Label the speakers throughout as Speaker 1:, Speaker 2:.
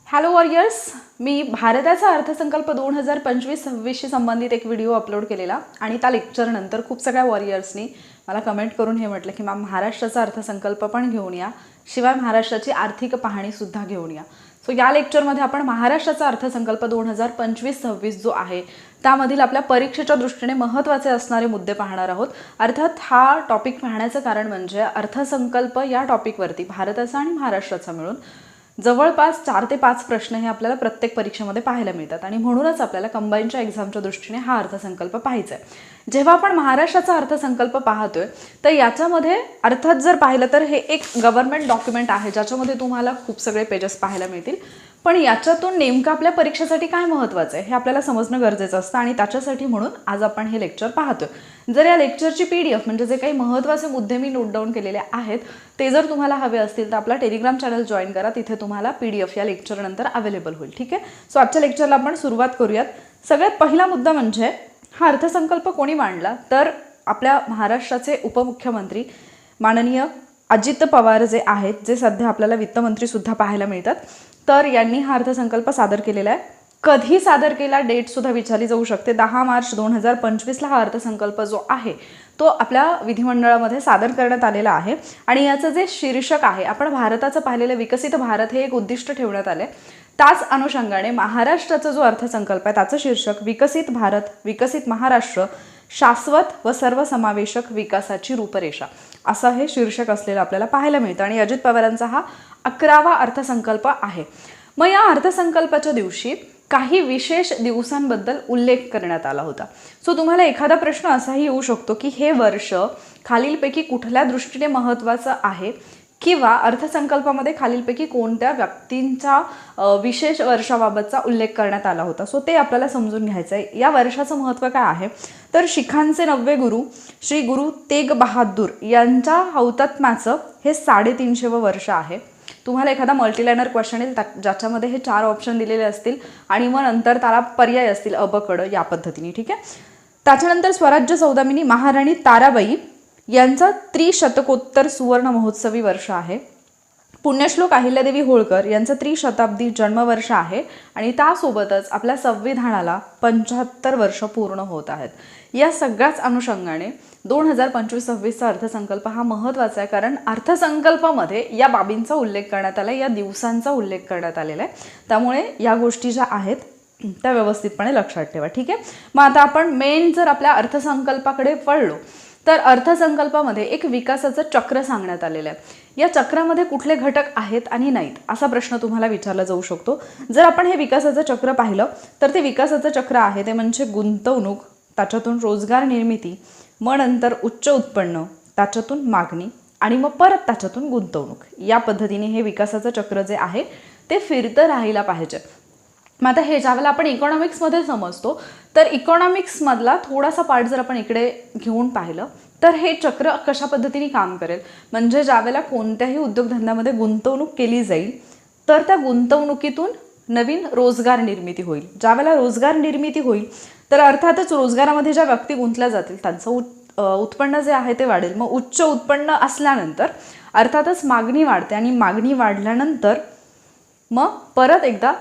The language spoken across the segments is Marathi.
Speaker 1: हॅलो वॉरियर्स, मी भारताचा अर्थसंकल्प 2025-26शी संबंधित एक व्हिडिओ अपलोड केलेला आणि त्या लेक्चरनंतर खूप सगळ्या वॉरियर्सनी मला कमेंट करून हे म्हटलं की मॅम महाराष्ट्राचा अर्थसंकल्प पण घेऊन या, शिवाय महाराष्ट्राची आर्थिक पाहणीसुद्धा घेऊन या. सो या लेक्चरमध्ये आपण महाराष्ट्राचा अर्थसंकल्प 2025-26 जो आहे त्यामधील आपल्या परीक्षेच्या दृष्टीने महत्त्वाचे असणारे मुद्दे पाहणार आहोत. अर्थात हा टॉपिक पाहण्याचं कारण म्हणजे अर्थसंकल्प या टॉपिकवरती भारताचा आणि महाराष्ट्राचा मिळून जवळपास 4 ते 5 प्रश्न हे आपल्याला प्रत्येक परीक्षेमध्ये पाहायला मिळतात आणि म्हणूनच आपल्याला कंबाईनच्या एक्झामच्या दृष्टीने हा अर्थसंकल्प पाहायचा आहे. जेव्हा आपण महाराष्ट्राचा अर्थसंकल्प पाहतोय तर याच्यामध्ये अर्थात जर पाहिलं तर हे एक गव्हर्नमेंट डॉक्युमेंट आहे ज्याच्यामध्ये तुम्हाला खूप सगळे पेजेस पाहायला मिळतील. पण याच्यातून नेमकं आपल्या परीक्षेसाठी काय महत्त्वाचं आहे हे आपल्याला समजणं गरजेचं असतं आणि त्याच्यासाठी म्हणून आज आपण हे लेक्चर पाहतोय. जर या लेक्चरची PDF म्हणजे जे काही महत्त्वाचे मुद्दे मी नोट डाऊन केलेले आहेत ते जर तुम्हाला हवे असतील तर आपला टेलिग्राम चॅनल जॉईन करा. तिथे तुम्हाला PDF या लेक्चरनंतर अवेलेबल होईल. ठीक आहे. सो आजच्या लेक्चरला आपण सुरुवात करूयात. सगळ्यात पहिला मुद्दा म्हणजे हा अर्थसंकल्प कोणी मांडला तर आपल्या महाराष्ट्राचे उपमुख्यमंत्री माननीय अजित पवार जे आहेत, जे सध्या आपल्याला वित्तमंत्री सुद्धा पाहायला मिळतात, तर यांनी हा अर्थसंकल्प सादर केलेला आहे. कधी सादर केला डेट सुद्धा विचारली जाऊ शकते. 10 मार्च 2025ला हा अर्थसंकल्प जो आहे तो आपल्या विधिमंडळामध्ये सादर करण्यात आलेला आहे आणि याचं जे शीर्षक आहे, आपण भारताचं पाहिलेलं विकसित भारत हे एक उद्दिष्ट ठेवण्यात आले. त्याच अनुषंगाने महाराष्ट्राचा जो अर्थसंकल्प आहे त्याचं शीर्षक विकसित भारत, विकसित महाराष्ट्र, शाश्वत व सर्वसमावेशक विकासाची रूपरेषा असं हे शीर्षक असलेलं आपल्याला पाहायला मिळतं आणि अजित पवारांचा हा 11वा अर्थसंकल्प आहे. मग या अर्थसंकल्पाच्या दिवशी काही विशेष दिवसांबद्दल उल्लेख करण्यात आला होता. सो तुम्हाला एखादा प्रश्न असाही येऊ शकतो की हे वर्ष खालीलपैकी कुठल्या दृष्टीने महत्त्वाचं आहे किंवा अर्थसंकल्पामध्ये खालीलपैकी कोणत्या व्यक्तींच्या विशेष वर्षाबाबतचा उल्लेख करण्यात आला होता. सो ते आपल्याला समजून घ्यायचं आहे. या वर्षाचं महत्त्व काय आहे तर शिखांचे 9वे गुरु श्री गुरु तेग बहादूर यांच्या हौतात्म्याचं हे 350वं वर्ष आहे. तुम्हाला एखादा मल्टीलायनर क्वेश्चन येईल ज्याच्यामध्ये हे 4 ऑप्शन दिलेले असतील आणि मग नंतर त्याला पर्याय असतील अबकड या पद्धतीने. ठीक आहे. त्याच्यानंतर स्वराज्य सौदामिनी महाराणी ताराबाई यांचा त्रिशतकोत्तर सुवर्ण महोत्सवी वर्ष आहे. पुण्यश्लोक अहिल्यादेवी होळकर यांचं त्रिशताब्दी जन्मवर्ष आहे आणि त्यासोबतच आपल्या संविधानाला 75 वर्ष पूर्ण होत आहेत. या सगळ्याच अनुषंगाने 2025-26चा अर्थसंकल्प हा महत्त्वाचा आहे, कारण अर्थसंकल्पामध्ये या बाबींचा उल्लेख करण्यात आला आहे, या दिवसांचा उल्लेख करण्यात आलेला आहे. त्यामुळे या गोष्टी ज्या आहेत त्या व्यवस्थितपणे लक्षात ठेवा. ठीक आहे. मग आता आपण मेन जर आपल्या अर्थसंकल्पाकडे वळलो तर अर्थसंकल्पामध्ये एक विकासाचं चक्र सांगण्यात आलेलं आहे. या चक्रामध्ये कुठले घटक आहेत आणि नाहीत असा प्रश्न तुम्हाला विचारला जाऊ शकतो. जर आपण हे विकासाचं चक्र पाहिलं तर ते विकासाचं चक्र आहे ते म्हणजे गुंतवणूक, त्याच्यातून रोजगार निर्मिती, मग नंतर उच्च उत्पन्न, त्याच्यातून मागणी आणि मग परत त्याच्यातून गुंतवणूक. या पद्धतीने हे विकासाचं चक्र जे आहे ते फिरतं राहायला पाहिजे. मग आता हे ज्यावेळेला आपण इकॉनॉमिक्समध्ये समजतो तर इकॉनॉमिक्समधला थोडासा पार्ट जर आपण इकडे घेऊन पाहिलं तर हे चक्र कशा पद्धतीने काम करेल म्हणजे ज्यावेळेला कोणत्याही उद्योगधंद्यामध्ये गुंतवणूक केली जाईल तर त्या गुंतवणुकीतून नवीन रोजगार निर्मिती होईल. ज्यावेळेला रोजगार निर्मिती होईल तर अर्थातच रोजगारामध्ये ज्या व्यक्ती गुंतल्या जातील त्यांचं उत्पन्न जे आहे ते वाढेल. मग उच्च उत्पन्न असल्यानंतर अर्थातच मागणी वाढते आणि मागणी वाढल्यानंतर मग परत एकदा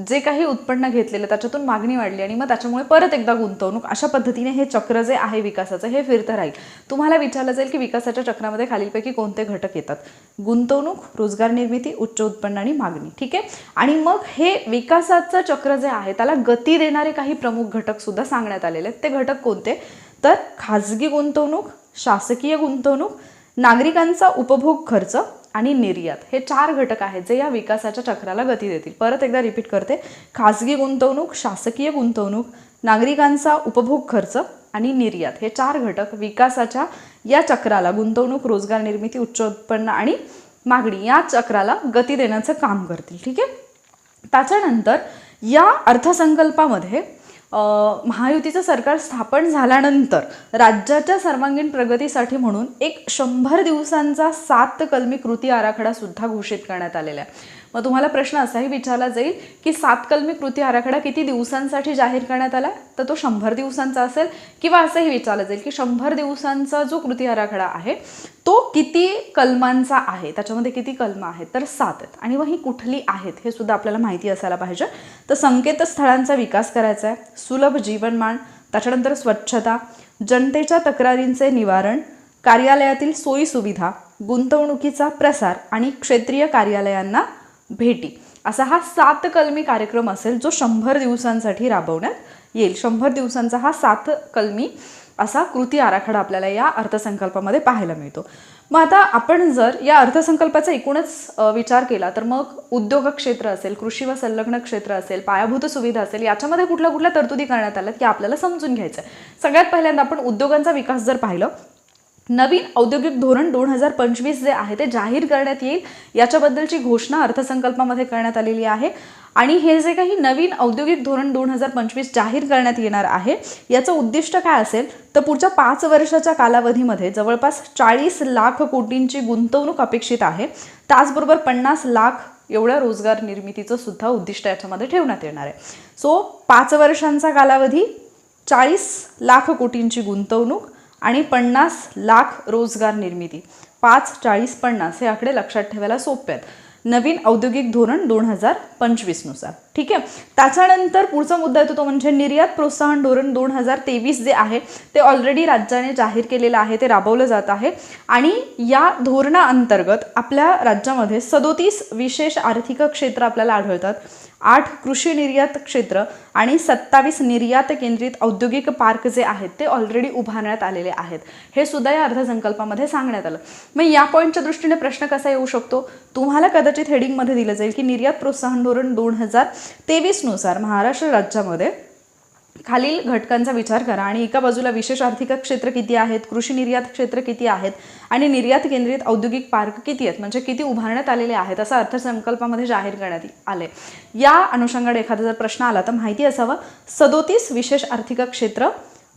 Speaker 1: जे काही उत्पन्न घेतलेलं त्याच्यातून मागणी वाढली आणि मग त्याच्यामुळे परत एकदा गुंतवणूक. अशा पद्धतीने हे चक्र जे आहे विकासाचं हे फिरतं राहील. तुम्हाला विचारलं जाईल की विकासाच्या चक्रामध्ये खालीलपैकी कोणते घटक येतात. गुंतवणूक, रोजगार निर्मिती, उच्च उत्पन्न आणि मागणी. ठीक आहे. आणि मग हे विकासाचं चक्र जे आहे त्याला गती देणारे काही प्रमुख घटक सुद्धा सांगण्यात आलेले आहेत. ते घटक कोणते तर खाजगी गुंतवणूक, शासकीय गुंतवणूक, नागरिकांचा उपभोग खर्च आणि निर्यात. हे 4 घटक आहेत जे या विकासाच्या चक्राला गती देतील. परत एकदा रिपीट करते. खाजगी गुंतवणूक, शासकीय गुंतवणूक, नागरिकांचा उपभोग खर्च आणि निर्यात हे 4 घटक विकासाच्या या चक्राला, गुंतवणूक, रोजगार निर्मिती, उच्च उत्पन्न आणि मागणी या चक्राला गती देण्याचं काम करतील. ठीक आहे. त्याच्यानंतर या अर्थसंकल्पामध्ये महायुतीचं सरकार स्थापन झाल्यानंतर राज्याच्या सर्वांगीण प्रगतीसाठी म्हणून एक 100 दिवसांचा 7 कलमी कृती आराखडा सुद्धा घोषित करण्यात आलेला आहे. मग तुम्हाला प्रश्न असाही विचारला जाईल की 7 कलमी कृती आराखडा किती दिवसांसाठी जाहीर करण्यात आला, तर तो 100 दिवसांचा असेल. किंवा असंही विचारलं जाईल की 100 दिवसांचा जो कृती आराखडा आहे तो किती कलमांचा आहे, त्याच्यामध्ये किती कलम आहेत, तर 7 आहेत. आणि मग ही कुठली आहेत हे सुद्धा आपल्याला माहिती असायला पाहिजे. तर संकेतस्थळांचा विकास करायचा आहे, सुलभ जीवनमान, त्याच्यानंतर स्वच्छता, जनतेच्या तक्रारींचे निवारण, कार्यालयातील सोयी सुविधा, गुंतवणुकीचा प्रसार आणि क्षेत्रीय कार्यालयांना भेटी, असा हा 7 कलमी कार्यक्रम असेल जो 100 दिवसांसाठी राबवण्यात येईल. 100 दिवसांचा हा 7 कलमी असा कृती आराखडा आपल्याला या अर्थसंकल्पामध्ये पाहायला मिळतो. मग आता आपण जर या अर्थसंकल्पाचा एकूणच विचार केला तर मग उद्योग क्षेत्र असेल, कृषी व संलग्न क्षेत्र असेल, पायाभूत सुविधा असेल, याच्यामध्ये कुठल्या कुठल्या तरतुदी करण्यात आल्यात की आपल्याला समजून घ्यायचं आहे. सगळ्यात पहिल्यांदा आपण उद्योगांचा विकास जर पाहिलं, नवीन औद्योगिक धोरण 2025 जे आहे ते जाहीर करण्यात येईल, याच्याबद्दलची घोषणा अर्थसंकल्पामध्ये करण्यात आलेली आहे. आणि हे जे काही नवीन औद्योगिक धोरण 2025 जाहीर करण्यात येणार आहे याचं उद्दिष्ट काय असेल, तर पुढच्या 5 वर्षाच्या कालावधीमध्ये जवळपास 40 लाख कोटींची गुंतवणूक अपेक्षित आहे. त्याचबरोबर 50 लाख एवढ्या रोजगार निर्मितीचं सुद्धा उद्दिष्ट याच्यामध्ये ठेवण्यात येणार आहे. सो 5 वर्षांचा कालावधी, 40 लाख कोटींची गुंतवणूक आणि 50 लाख रोजगार निर्मिती. 5, 40, 50 हे आकडे लक्षात ठेवायला सोपे आहेत नवीन औद्योगिक धोरण 2025 नुसार. ठीक आहे. त्याच्यानंतर पुढचा मुद्दा येतो तो म्हणजे निर्यात प्रोत्साहन धोरण 2023 जे आहे ते ऑलरेडी राज्याने जाहीर केलेलं आहे, ते राबवलं जात आहे. आणि या धोरणाअंतर्गत आपल्या राज्यामध्ये 37 विशेष आर्थिक क्षेत्र आपल्याला आढळतात, 8 कृषी निर्यात क्षेत्र आणि 27 निर्यात केंद्रित औद्योगिक पार्क जे आहेत ते ऑलरेडी उभारण्यात आलेले आहेत. हे सुद्धा या अर्थसंकल्पामध्ये सांगण्यात आलं. मग या पॉईंटच्या दृष्टीने प्रश्न कसा येऊ शकतो, तुम्हाला कदाचित हेडिंगमध्ये दिलं जाईल की निर्यात प्रोत्साहन धोरण 2023 नुसार महाराष्ट्र राज्यामध्ये खालील घटकांचा विचार करा आणि एका बाजूला विशेष आर्थिक क्षेत्र किती आहेत, कृषी निर्यात क्षेत्र किती आहेत आणि निर्यात केंद्रित औद्योगिक पार्क किती आहेत, म्हणजे किती उभारण्यात आलेले आहेत असं अर्थसंकल्पामध्ये जाहीर करण्यात आले. या अनुषंगाने एखादा जर प्रश्न आला तर माहिती असावं 37 विशेष आर्थिक क्षेत्र,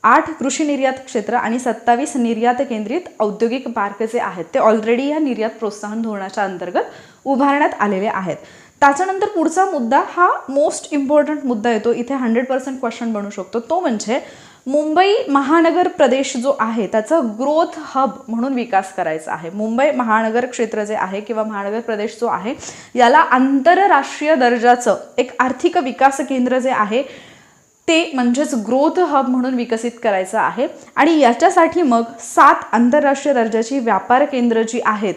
Speaker 1: 8 कृषी निर्यात क्षेत्र आणि 27 निर्यात केंद्रित औद्योगिक पार्क जे आहेत ते ऑलरेडी या निर्यात प्रोत्साहन धोरणाच्या अंतर्गत उभारण्यात आलेले आहेत. त्याच्यानंतर पुढचा मुद्दा हा मोस्ट इम्पॉर्टंट मुद्दा येतो, इथे 100% क्वेश्चन बनू शकतो. तो म्हणजे मुंबई महानगर प्रदेश जो आहे त्याचा ग्रोथ हब म्हणून विकास करायचा आहे. मुंबई महानगर क्षेत्र जे आहे किंवा महानगर प्रदेश जो आहे याला आंतरराष्ट्रीय दर्जाचं एक आर्थिक विकास केंद्र जे आहे ते म्हणजेच ग्रोथ हब म्हणून विकसित करायचं आहे. आणि याच्यासाठी मग 7 आंतरराष्ट्रीय दर्जाची व्यापार केंद्र जी आहेत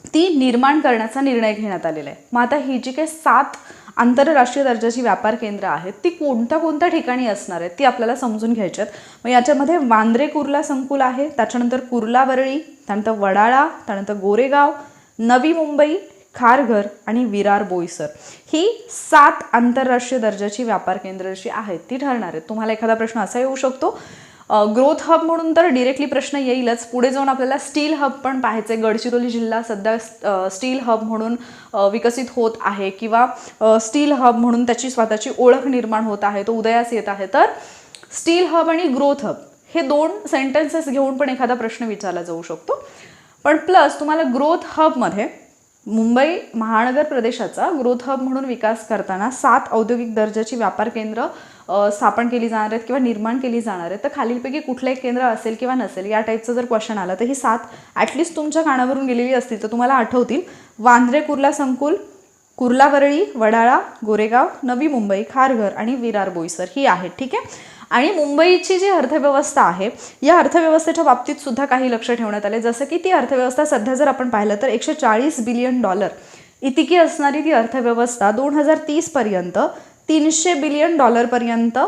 Speaker 1: ती निर्माण करण्याचा निर्णय घेण्यात आलेला आहे. मग आता ही जी काही 7 आंतरराष्ट्रीय दर्जाची व्यापार केंद्र आहेत ती कोणत्या कोणत्या ठिकाणी असणार आहेत ती आपल्याला समजून घ्यायची आहेत. मग याच्यामध्ये वांद्रे कुर्ला संकुल आहे, त्याच्यानंतर कुर्ला वरळी, त्यानंतर वडाळा, त्यानंतर गोरेगाव, नवी मुंबई, खारघर आणि विरार बोईसर ही 7 आंतरराष्ट्रीय दर्जाची व्यापार केंद्र जी आहेत ती ठरणार आहेत. तुम्हाला एखादा प्रश्न असा येऊ शकतो, ग्रोथ हब म्हणून तर डिरेक्टली प्रश्न येईलच, पुढे जाऊन आपल्याला स्टील हब पण पाहायचे. गडचिरोली जिल्हा सध्या स्टील हब म्हणून विकसित होत आहे किंवा स्टील हब म्हणून त्याची स्वतःची ओळख निर्माण होत आहे, तो उदयास येत आहे. तर स्टील हब आणि ग्रोथ हब हे 2 सेंटेन्सेस घेऊन पण एखादा प्रश्न विचारला जाऊ शकतो. पण प्लस तुम्हाला ग्रोथ हबमध्ये मुंबई महानगर प्रदेशाचा ग्रोथ हब म्हणून विकास करताना 7 औद्योगिक दर्जाची व्यापार केंद्र स्थापन केली जाणार आहेत किंवा निर्माण केली जाणार आहेत. तर खालीलपैकी कुठलं एक केंद्र असेल किंवा नसेल या टाईपचं जर क्वेश्चन आला तर ही 7 ॲटलिस्ट तुमच्या कानावरून गेलेली असतील तर तुम्हाला आठवतील. वांद्रे कुर्ला संकुल, कुर्ला वरळी, वडाळा, गोरेगाव, नवी मुंबई, खारघर आणि विरार बोईसर ही आहेत. ठीक आहे. आणि मुंबईची जी अर्थव्यवस्था आहे या अर्थव्यवस्थेच्या बाबतीत सुद्धा काही लक्ष ठेवण्यात आले, जसं की ती अर्थव्यवस्था सध्या जर आपण पाहिलं तर $140 बिलियन इतकी असणारी ती अर्थव्यवस्था 2030 पर्यंत $300 बिलियन पर्यंत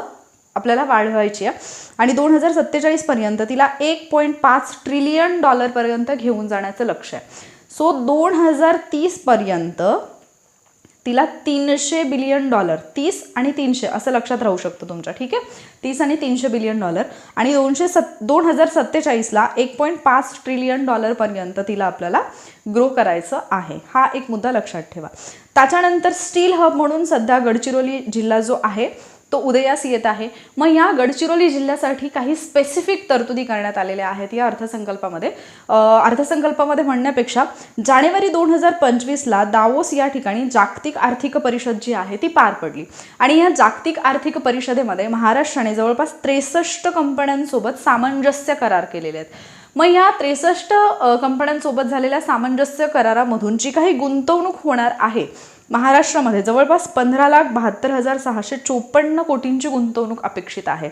Speaker 1: आपल्याला वाढवायची आहे आणि 2047 पर्यंत तिला $1.5 ट्रिलियन पर्यंत घेऊन जाण्याचं लक्ष आहे. सो 2030 पर्यंत तिला $300 बिलियन, 30 आणि 300 असं लक्षात राहू शकतं तुमच्या. ठीक आहे. 30 आणि $300 बिलियन आणि 2047ला $1.5 ट्रिलियन पर्यंत तिला आपल्याला ग्रो करायचं आहे. हा एक मुद्दा लक्षात ठेवा. त्याच्यानंतर स्टील हब म्हणून सध्या गडचिरोली जिल्हा जो आहे तो उदयास येत आहे. मग या गडचिरोली जिल्ह्यासाठी काही स्पेसिफिक तरतुदी करण्यात आलेल्या आहेत या अर्थसंकल्पामध्ये. अर्थसंकल्पामध्ये म्हणण्यापेक्षा जानेवारी 2025ला दावोस या ठिकाणी जागतिक आर्थिक परिषद जी आहे ती पार पडली आणि या जागतिक आर्थिक परिषदेमध्ये महाराष्ट्राने जवळपास 63 कंपन्यांसोबत सामंजस्य करार केलेले आहेत. मग या 63 कंपन्यांसोबत झालेल्या सामंजस्य करारामधून जी काही गुंतवणूक होणार आहे महाराष्ट्रामध्ये जवळपास 15,72,654 कोटींची गुंतवणूक अपेक्षित आहे.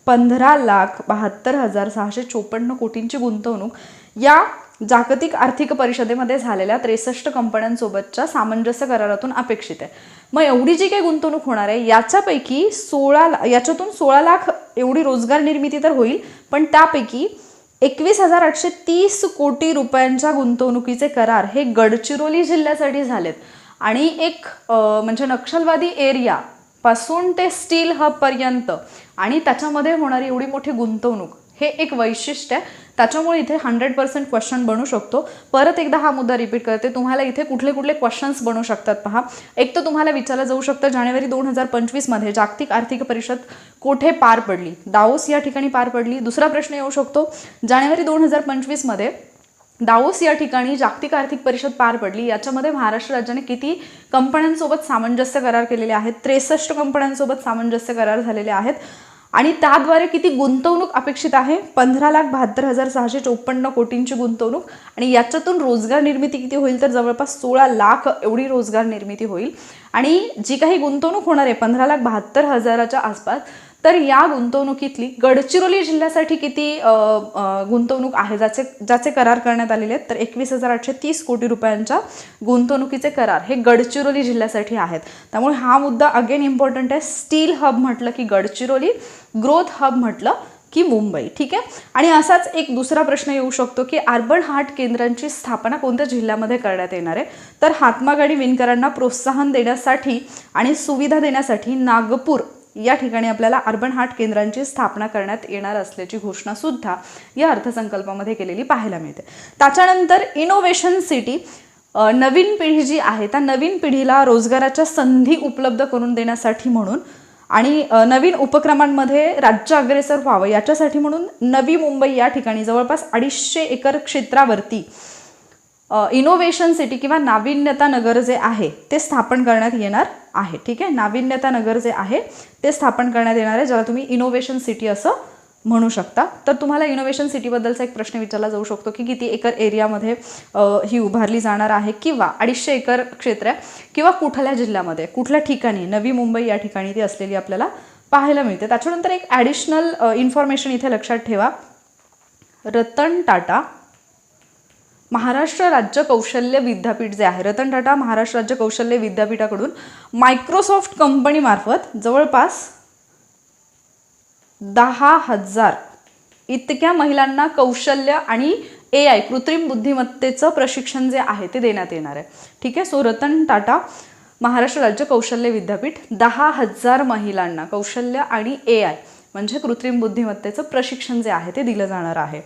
Speaker 1: 15,72,654 कोटींची गुंतवणूक या जागतिक आर्थिक परिषदेमध्ये झालेल्या 63 कंपन्यांसोबतच्या सामंजस्य करारातून अपेक्षित आहे. मग एवढी जी काही गुंतवणूक होणार आहे याच्यापैकी याच्यातून 16 लाख एवढी रोजगार निर्मिती तर होईल, पण त्यापैकी 21,830 कोटी रुपयांच्या गुंतवणुकीचे करार हे गडचिरोली जिल्ह्यासाठी झालेत. आणि एक म्हणजे नक्षलवादी एरिया पासून ते स्टील हब पर्यंत आणि त्याच्यामध्ये होणारी एवढी मोठी गुंतवणूक हे एक वैशिष्ट्य आहे. त्याच्यामुळे इथे 100% क्वेश्चन बनू शकतो. परत एकदा हा मुद्दा रिपीट करते, तुम्हाला इथे कुठले कुठले क्वेश्चन्स बनू शकतात पहा. एक तर तुम्हाला विचारलं जाऊ शकतं जानेवारी 2025मध्ये जागतिक आर्थिक परिषद कोठे पार पडली? दावोस या ठिकाणी पार पडली. दुसरा प्रश्न येऊ शकतो जानेवारी 2025मध्ये दावोस या ठिकाणी जागतिक आर्थिक परिषद पार पडली, याच्यामध्ये महाराष्ट्र राज्याने किती कंपन्यांसोबत सामंजस्य करार केलेले आहेत? 63 कंपन्यांसोबत सामंजस्य करार झालेले आहेत आणि त्याद्वारे किती गुंतवणूक अपेक्षित आहे? 15,72,654 कोटींची गुंतवणूक आणि याच्यातून रोजगार निर्मिती किती होईल? तर जवळपास 16 लाख एवढी रोजगार निर्मिती होईल. आणि जी काही गुंतवणूक होणार आहे 15,72,000च्या आसपास, तर या गुंतवणुकीतली गडचिरोली जिल्ह्यासाठी किती गुंतवणूक आहे ज्याचे करार करण्यात आलेले आहेत? तर 21,830 कोटी रुपयांच्या गुंतवणुकीचे करार हे गडचिरोली जिल्ह्यासाठी आहेत. त्यामुळे हा मुद्दा अगेन इम्पॉर्टंट आहे. स्टील हब म्हटलं की गडचिरोली, ग्रोथ हब म्हटलं की मुंबई. ठीक आहे. आणि असाच एक दुसरा प्रश्न येऊ शकतो की अर्बन हार्ट केंद्रांची स्थापना कोणत्या जिल्ह्यामध्ये करण्यात येणार आहे? तर हातमागाडी विणकरांना प्रोत्साहन देण्यासाठी आणि सुविधा देण्यासाठी नागपूर या ठिकाणी आपल्याला अर्बन हार्ट केंद्रांची स्थापना करण्यात येणार असल्याची घोषणा सुद्धा या अर्थसंकल्पामध्ये केलेली पाहायला मिळते. त्याच्यानंतर इनोव्हेशन सिटी, नवीन पिढी जी आहे त्या नवीन पिढीला रोजगाराच्या संधी उपलब्ध करून देण्यासाठी म्हणून आणि नवीन उपक्रमांमध्ये राज्य अग्रेसर व्हावं याच्यासाठी म्हणून नवी मुंबई या ठिकाणी जवळपास 250 एकर क्षेत्रावरती इनोव्हेशन सिटी किंवा नाविन्यता नगर जे आहे ते स्थापन करण्यात येणार आहे. ठीक आहे. नाविन्यता नगर जे आहे ते स्थापन करण्यात येणार आहे, ज्याला तुम्ही इनोव्हेशन सिटी असं म्हणू शकता. तर तुम्हाला इनोव्हेशन सिटीबद्दलचा एक प्रश्न विचारला जाऊ शकतो की किती एकर एरियामध्ये ही उभारली जाणार आहे किंवा 250 एकर क्षेत्र आहे किंवा कुठल्या जिल्ह्यामध्ये, कुठल्या ठिकाणी? नवी मुंबई या ठिकाणी ती असलेली आपल्याला पाहायला मिळते. त्याच्यानंतर एक ॲडिशनल इन्फॉर्मेशन इथे लक्षात ठेवा. रतन टाटा महाराष्ट्र राज्य कौशल्य विद्यापीठ जे आहे, रतन टाटा महाराष्ट्र राज्य कौशल्य विद्यापीठाकडून मायक्रोसॉफ्ट कंपनीमार्फत जवळपास 10,000 इतक्या महिलांना कौशल्य आणि AI कृत्रिम बुद्धिमत्तेचं प्रशिक्षण जे आहे ते देण्यात येणार आहे. ठीक आहे. सो रतन टाटा महाराष्ट्र राज्य कौशल्य विद्यापीठ 10,000 महिलांना कौशल्य आणि AI म्हणजे कृत्रिम बुद्धिमत्तेचं प्रशिक्षण जे आहे ते दिलं जाणार आहे.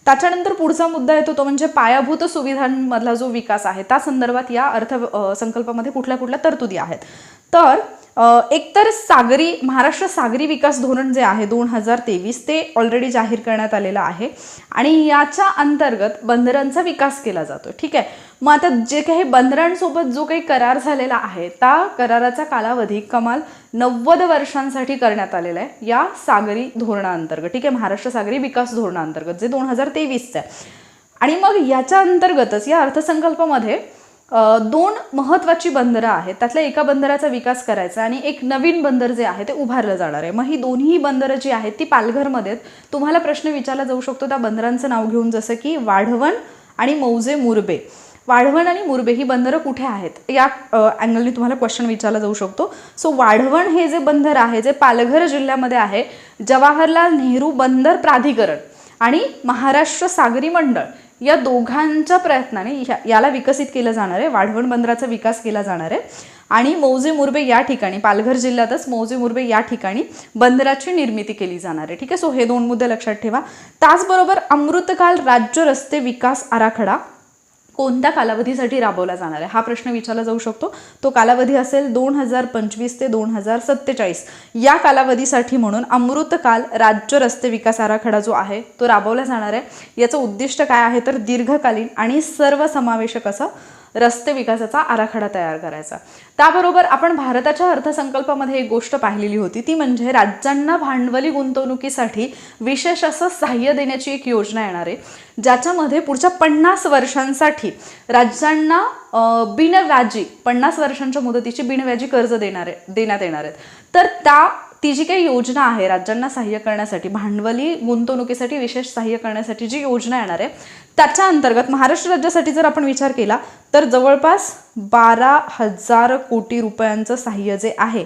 Speaker 1: त्याच्यानंतर पुढचा मुद्दा येतो तो म्हणजे पायाभूत सुविधांमधला जो विकास आहे त्या संदर्भात या अर्थसंकल्पामध्ये कुठल्या कुठल्या तरतुदी आहेत? तर एकतर महाराष्ट्र सागरी विकास धोरण जे आहे 2023 ते ऑलरेडी जाहीर करण्यात आलेलं आहे आणि याच्या अंतर्गत बंदरांचा विकास केला जातो. ठीक आहे. मग आता जे काही बंदरांसोबत जो काही करार झालेला आहे त्या कराराचा कालावधी कमाल 90 वर्षांसाठी करण्यात आलेला आहे या सागरी धोरणाअंतर्गत. ठीक आहे. महाराष्ट्र सागरी विकास धोरणाअंतर्गत जे 2023चं आहे. आणि मग याच्या अंतर्गतच या अर्थसंकल्पामध्ये 2 महत्त्वाची बंदरं आहेत, त्यातल्या एका बंदराचा विकास करायचा आणि एक नवीन बंदर जे आहे ते उभारलं जाणार आहे. मग ही दोन्ही बंदरं जी आहेत ती पालघरमध्ये. तुम्हाला प्रश्न विचारला जाऊ शकतो त्या बंदरांचं नाव घेऊन, जसं की वाढवण आणि मौजे मुरबे. वाढवण आणि मुरबे ही बंदरं कुठे आहेत या अँगलने तुम्हाला क्वेश्चन विचारला जाऊ शकतो. सो वाढवण हे जे बंदर आहे जे पालघर जिल्ह्यामध्ये आहे, जवाहरलाल नेहरू बंदर प्राधिकरण आणि महाराष्ट्र सागरी मंडळ या दोघांच्या प्रयत्नाने याला विकसित केलं जाणार आहे. वाढवण बंदराचा विकास केला जाणार आहे आणि मौजे मुरबे या ठिकाणी पालघर जिल्ह्यातच मौजे मुरबे या ठिकाणी बंदराची निर्मिती केली जाणार आहे. ठीक आहे. सो हे 2 मुद्दे लक्षात ठेवा. त्याचबरोबर अमृतकाल राज्य रस्ते विकास आराखडा कोणत्या कालावधीसाठी राबवला जाणार आहे हा प्रश्न विचारला जाऊ शकतो. तो कालावधी असेल 2025 ते 2047 या कालावधीसाठी म्हणून अमृतकाल राज्य रस्ते विकास आराखडा जो आहे तो राबवला जाणार आहे. याचं उद्दिष्ट काय आहे तर दीर्घकालीन आणि सर्वसमावेशक असं रस्ते विकासाचा आराखडा तयार करायचा. त्याबरोबर आपण भारताच्या अर्थसंकल्पामध्ये एक गोष्ट पाहिलेली होती ती म्हणजे राज्यांना भांडवली गुंतवणुकीसाठी विशेष असं सहाय्य देण्याची एक योजना येणार आहे, ज्याच्यामध्ये पुढच्या 50 वर्षांसाठी राज्यांना बिनव्याजी 50 वर्षांच्या मुदतीची बिनव्याजी कर्ज देण्यात येणार आहेत. तर ती जी काही योजना आहे राज्यांना सहाय्य करण्यासाठी, भांडवली गुंतवणुकीसाठी विशेष सहाय्य करण्यासाठी जी योजना येणार आहे त्याच्या अंतर्गत महाराष्ट्र राज्यासाठी जर आपण विचार केला तर जवळपास 12,000 कोटी रुपयांचं सहाय्य जे आहे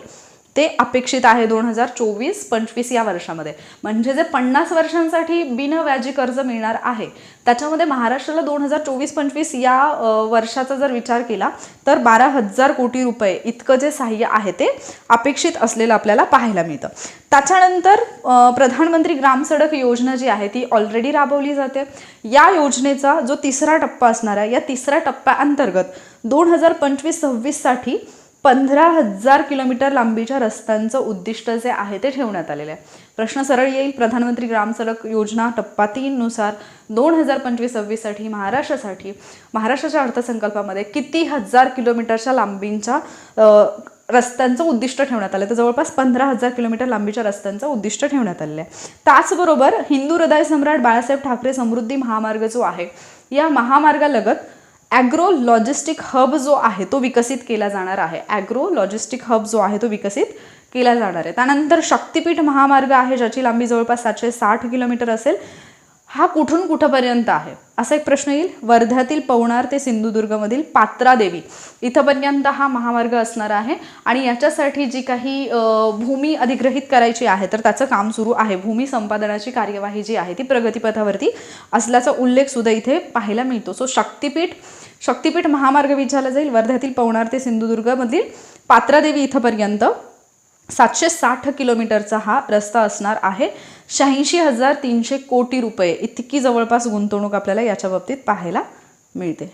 Speaker 1: ते अपेक्षित आहे 2024-25 या वर्षामध्ये. म्हणजे जे 50 वर्षांसाठी बिनव्याजी कर्ज मिळणार आहे त्याच्यामध्ये महाराष्ट्राला 2024-25 या वर्षाचा जर विचार केला तर 12,000 कोटी रुपये इतकं जे सहाय्य आहे ते अपेक्षित असलेलं आपल्याला पाहायला मिळतं. त्याच्यानंतर प्रधानमंत्री ग्राम सडक योजना जी आहे ती ऑलरेडी राबवली जाते. या योजनेचा जो तिसरा टप्पा असणार आहे या तिसऱ्या टप्प्याअंतर्गत 2025-26 साठी 15,000 किलोमीटर लांबीच्या रस्त्यांचं उद्दिष्ट जे आहे ते ठेवण्यात आलेलं आहे. प्रश्न सरळ येईल, प्रधानमंत्री ग्राम सडक योजना टप्पा 3 नुसार 2025-26 साठी महाराष्ट्राच्या अर्थसंकल्पामध्ये किती हजार किलोमीटरच्या लांबींच्या रस्त्यांचं उद्दिष्ट ठेवण्यात आलं तर जवळपास 15,000 किलोमीटर लांबीच्या रस्त्यांचं उद्दिष्ट ठेवण्यात आलेलं आहे. त्याचबरोबर हिंदू हृदय सम्राट बाळासाहेब ठाकरे समृद्धी महामार्ग जो आहे या महामार्गालगत ॲग्रो लॉजिस्टिक हब जो आहे तो विकसित केला जाणार आहे. ॲग्रो लॉजिस्टिक हब जो आहे तो विकसित केला जाणार आहे. त्यानंतर शक्तिपीठ महामार्ग आहे ज्याची लांबी जवळपास 760 किलोमीटर असेल. हा कुठून कुठपर्यंत आहे असा एक प्रश्न येईल. वर्ध्यातील पवनार ते सिंधुदुर्गमधील पात्रादेवी इथपर्यंत हा महामार्ग असणार आहे आणि याच्यासाठी जी काही भूमी अधिग्रहित करायची आहे तर त्याचं काम सुरू आहे. भूमी संपादनाची कार्यवाही जी आहे ती प्रगतीपथावरती असल्याचा उल्लेख सुद्धा इथे पाहायला मिळतो. सो शक्तिपीठ महामार्ग विचारला जाईल. वर्ध्यातील पवनार ते सिंधुदुर्गमधील पात्रादेवी इथपर्यंत 760 किलोमीटरचा हा रस्ता असणार आहे. 86,300 कोटी रुपये इतकी जवळपास गुंतवणूक आपल्याला याच्या बाबतीत पाहायला मिळते.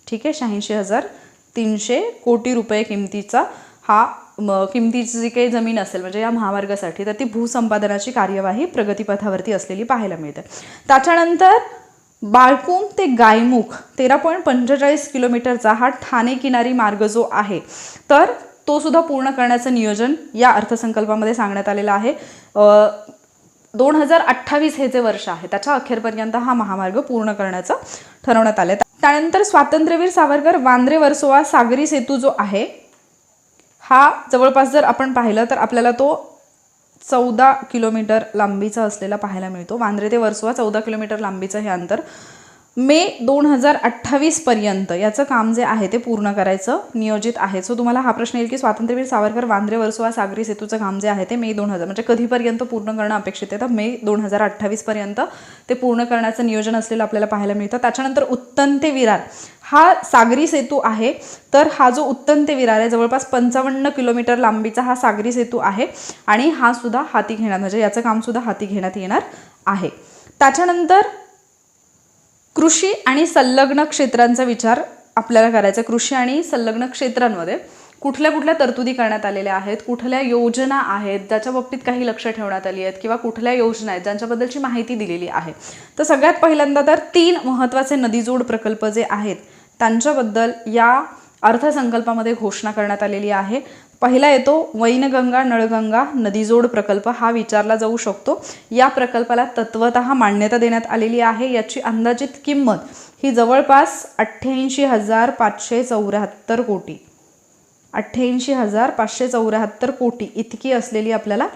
Speaker 1: ठीक आहे, 86,300 कोटी रुपये किमतीचा हा किमतीची जी काही जमीन असेल म्हणजे या महामार्गासाठी तर ती भूसंपादनाची कार्यवाही प्रगतीपथावरती असलेली पाहायला मिळते. त्याच्यानंतर बाळकूम ते गायमुख 13.45 किलोमीटरचा हा ठाणे किनारी मार्ग जो आहे तर तो सुद्धा पूर्ण करण्याचं नियोजन या अर्थसंकल्पामध्ये सांगण्यात आलेलं आहे. 2028 हे जे वर्ष आहे त्याच्या अखेरपर्यंत हा महामार्ग पूर्ण करण्याचं ठरवण्यात आलं. त्यानंतर स्वातंत्र्यवीर सावरकर वांद्रे वर्सोवा सागरी सेतू जो आहे हा जवळपास जर आपण पाहिलं तर आपल्याला तो 14 किलोमीटर लांबीचा असलेला पाहायला मिळतो. वांद्रे ते वर्सोवा 14 किलोमीटर लांबीचं हे अंतर मे 2028 पर्यंत याचं काम जे आहे ते पूर्ण करायचं नियोजित आहे. सो तुम्हाला हा प्रश्न येईल की स्वातंत्र्यवीर सावरकर वांद्रे वर्सोवा सागरी सेतूचं काम जे आहे ते मे 2000 म्हणजे कधीपर्यंत पूर्ण करणं अपेक्षित आहे तर मे 2028 पर्यंत ते पूर्ण करण्याचं नियोजन असलेलं आपल्याला पाहायला मिळतं. त्याच्यानंतर उत्तन ते विरार हा सागरी सेतू आहे तर हा जो उत्तन ते विरार आहे जवळपास 55 किलोमीटर लांबीचा हा सागरी सेतू आहे आणि हा सुद्धा हाती घेण्यात म्हणजे याचं काम सुद्धा हाती घेण्यात येणार आहे. त्याच्यानंतर कृषी आणि संलग्न क्षेत्रांचा विचार आपल्याला करायचा. कृषी आणि संलग्न क्षेत्रांमध्ये कुठल्या कुठल्या तरतुदी करण्यात आलेल्या आहेत, कुठल्या योजना आहेत ज्याच्या बाबतीत काही लक्ष ठेवण्यात आली आहेत किंवा कुठल्या योजना आहेत ज्यांच्याबद्दलची माहिती दिलेली आहे. तर सगळ्यात पहिल्यांदा तर 3 महत्त्वाचे नदीजोड प्रकल्प जे आहेत त्यांच्याबद्दल या अर्थसंकल्पामध्ये घोषणा करण्यात आलेली आहे. पहिला येतो वैनगंगा नळगंगा नदीजोड प्रकल्प. हा विचारला जाऊ शकतो. या प्रकल्पाला तत्वतः मान्यता देण्यात आलेली आहे. याची अंदाजित किंमत ही जवळपास 88,574 कोटी 88,574 कोटी इतकी असलेली आपल्याला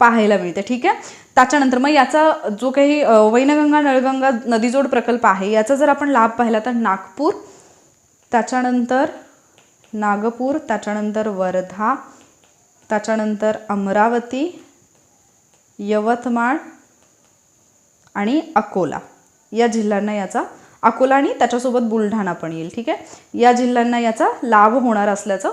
Speaker 1: पाहायला मिळते. ठीक आहे. त्याच्यानंतर मग याचा जो काही वैनगंगा नळगंगा नदीजोड प्रकल्प आहे याचा जर आपण लाभ पाहिला तर नागपूर, त्याच्यानंतर नागपूर, त्याच्यानंतर वर्धा, त्याच्यानंतर अमरावती, यवतमाळ आणि अकोला या जिल्ह्यांना याचा अकोला आणि त्याच्यासोबत बुलढाणा पण येईल. ठीक आहे. या जिल्ह्यांना याचा लाभ होणार असल्याचं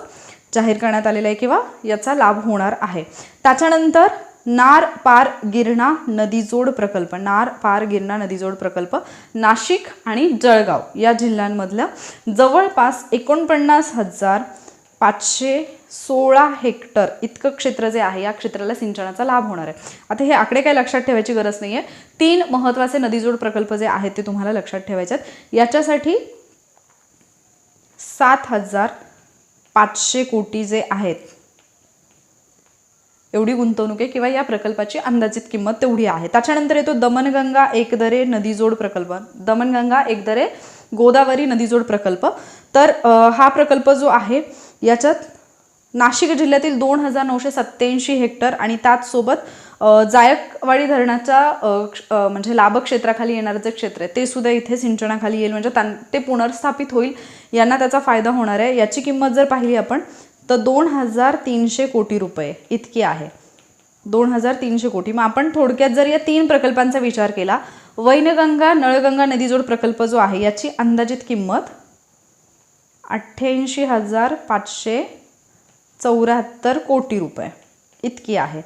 Speaker 1: जाहीर करण्यात आलेलं आहे किंवा याचा लाभ होणार आहे. त्याच्यानंतर नार पार गिरणा नदीजोड प्रकल्प, नार पार गिरणा नदीजोड प्रकल्प नाशिक आणि जळगाव या जिल्ह्यांमधल्या जवळपास 49,516 हेक्टर इतकं क्षेत्र जे आहे या क्षेत्राला सिंचनाचा लाभ होणार आहे. आता हे आकडे काही लक्षात ठेवायची गरज नाही आहे. 3 महत्त्वाचे नदीजोड प्रकल्प जे आहेत ते तुम्हाला लक्षात ठेवायचे आहेत. याच्यासाठी 7,500 कोटी जे आहेत एवढी गुंतवणूक आहे किंवा या प्रकल्पाची अंदाजित किंमत तेवढी आहे. त्याच्यानंतर येतो दमनगंगा एकदरे नदीजोड प्रकल्प, दमनगंगा एकदरे गोदावरी नदीजोड प्रकल्प. तर हा प्रकल्प जो आहे याच्यात नाशिक जिल्ह्यातील 2,987 हेक्टर आणि त्याचसोबत जायकवाडी धरणाच्या म्हणजे लाभक्षेत्राखाली येणारं जे क्षेत्र आहे ते सुद्धा इथे सिंचनाखाली येईल. म्हणजे ते पुनर्स्थापित होईल, यांना त्याचा फायदा होणार आहे. याची किंमत जर पाहिली आपण तर 2,300 कोटी रुपये इतकी आहे. 2,300 कोटी. मग आपण थोडक्यात जर या 3 प्रकल्पांचा विचार केला, वैनगंगा नळगंगा नदीजोड प्रकल्प जो आहे याची अंदाजित किंमत 88,574 कोटी रुपये इतकी आहे.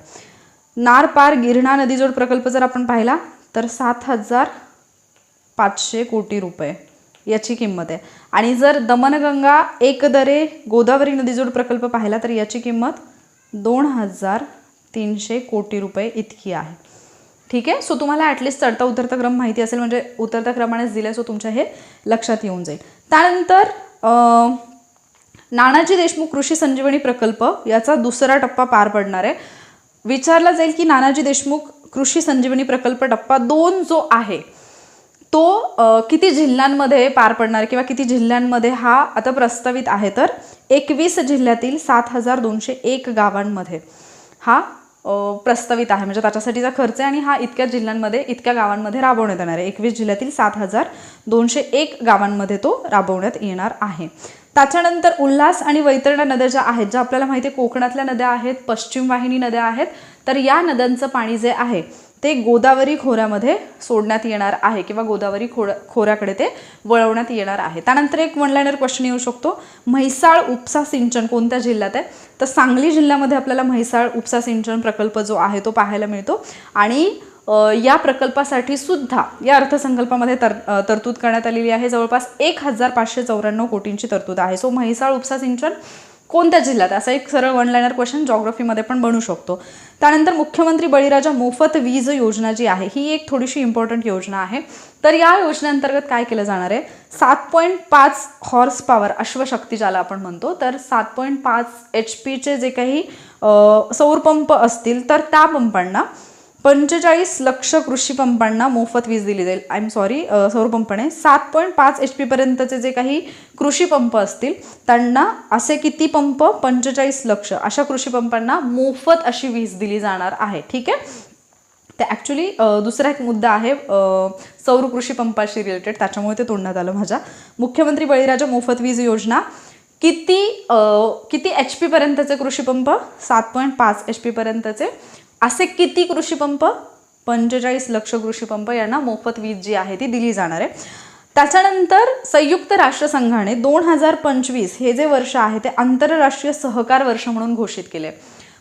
Speaker 1: नार पार गिरणा नदीजोड प्रकल्प जर आपण पाहिला तर 7,500 कोटी रुपये याची किंमत आहे. आणि जर दमनगंगा एकदरे गोदावरी नदीजोड प्रकल्प पाहिला तर याची किंमत 2,300 कोटी रुपये इतकी आहे. ठीक आहे. सो तुम्हाला ॲटलिस्ट चढता उतरता क्रम माहिती असेल, म्हणजे उतरत्या क्रमानेच दिले, सो तुमच्या हे लक्षात येऊन जाईल. त्यानंतर नानाजी देशमुख कृषी संजीवनी प्रकल्प याचा दुसरा टप्पा पार पडणार आहे. विचारला जाईल की नानाजी देशमुख कृषी संजीवनी प्रकल्प टप्पा 2 जो आहे तो किती जिल्ह्यांमध्ये पार पडणार किंवा किती जिल्ह्यांमध्ये हा आता प्रस्तावित आहे, तर 21 जिल्ह्यातील 7,201 गावांमध्ये हा प्रस्तावित आहे. म्हणजे त्याच्यासाठीचा खर्च आहे आणि हा इतक्या जिल्ह्यांमध्ये इतक्या गावांमध्ये राबवण्यात येणार आहे. 21 जिल्ह्यातील 7,201 गावांमध्ये तो राबवण्यात येणार आहे. त्याच्यानंतर उल्हास आणि वैतरणा नद्या ज्या आहेत, ज्या आपल्याला माहिती आहे कोकणातल्या नद्या आहेत, पश्चिम वाहिनी नद्या आहेत, तर या नद्यांचं पाणी जे आहे ते गोदावरी खोऱ्यामध्ये सोडण्यात येणार आहे किंवा गोदावरी खोऱ्याकडे ते वळवण्यात येणार आहे. त्यानंतर एक वन लाइनर क्वेश्चन येऊ शकतो, म्हैसाळ उपसा सिंचन कोणत्या जिल्ह्यात आहे, तर सांगली जिल्ह्यामध्ये आपल्याला म्हैसाळ उपसा सिंचन प्रकल्प जो आहे तो पाहायला मिळतो. आणि या प्रकल्पासाठी सुद्धा या अर्थसंकल्पामध्ये तरतूद करण्यात आलेली आहे. जवळपास 1,594 कोटींची तरतूद आहे. सो म्हैसाळ उपसा सिंचन कोणत्या जिल्ह्यात, असा एक सरळ वन लाइनर क्वेश्चन जॉग्राफीमध्ये पण बनू शकतो. त्यानंतर मुख्यमंत्री बळीराजा मोफत वीज योजना जी आहे ही एक थोडीशी इम्पॉर्टंट योजना आहे. तर या योजनेअंतर्गत काय केलं जाणार आहे, 7.5 हॉर्स पॉवर अश्वशक्ती ज्याला आपण म्हणतो, तर 7.5 HP जे काही सौर पंप असतील तर त्या पंपांना 45 लक्ष कृषी पंपांना मोफत वीज दिली जाईल. आय एम सॉरी, सौर पंपाने 7.5 HP पर्यंतचे जे काही कृषी पंप असतील त्यांना असे किती पंप, 45 लक्ष अशा कृषी पंपांना मोफत अशी वीज दिली जाणार आहे. ठीक आहे. ते ॲक्च्युली दुसरा एक मुद्दा आहे सौर कृषी पंपाशी रिलेटेड, त्याच्यामुळे ते तोडण्यात आलं माझ्या. मुख्यमंत्री बळीराजा मोफत वीज योजना किती HP पर्यंतचे कृषी पंप, 7.5 HP पर्यंतचे असे किती कृषी पंप, 45 लक्ष कृषी पंप यांना मोफत वीज जी आहे ती दिली जाणार आहे. त्याच्यानंतर संयुक्त राष्ट्रसंघाने 2025 हे जे वर्ष आहे ते आंतरराष्ट्रीय सहकार वर्ष म्हणून घोषित केले.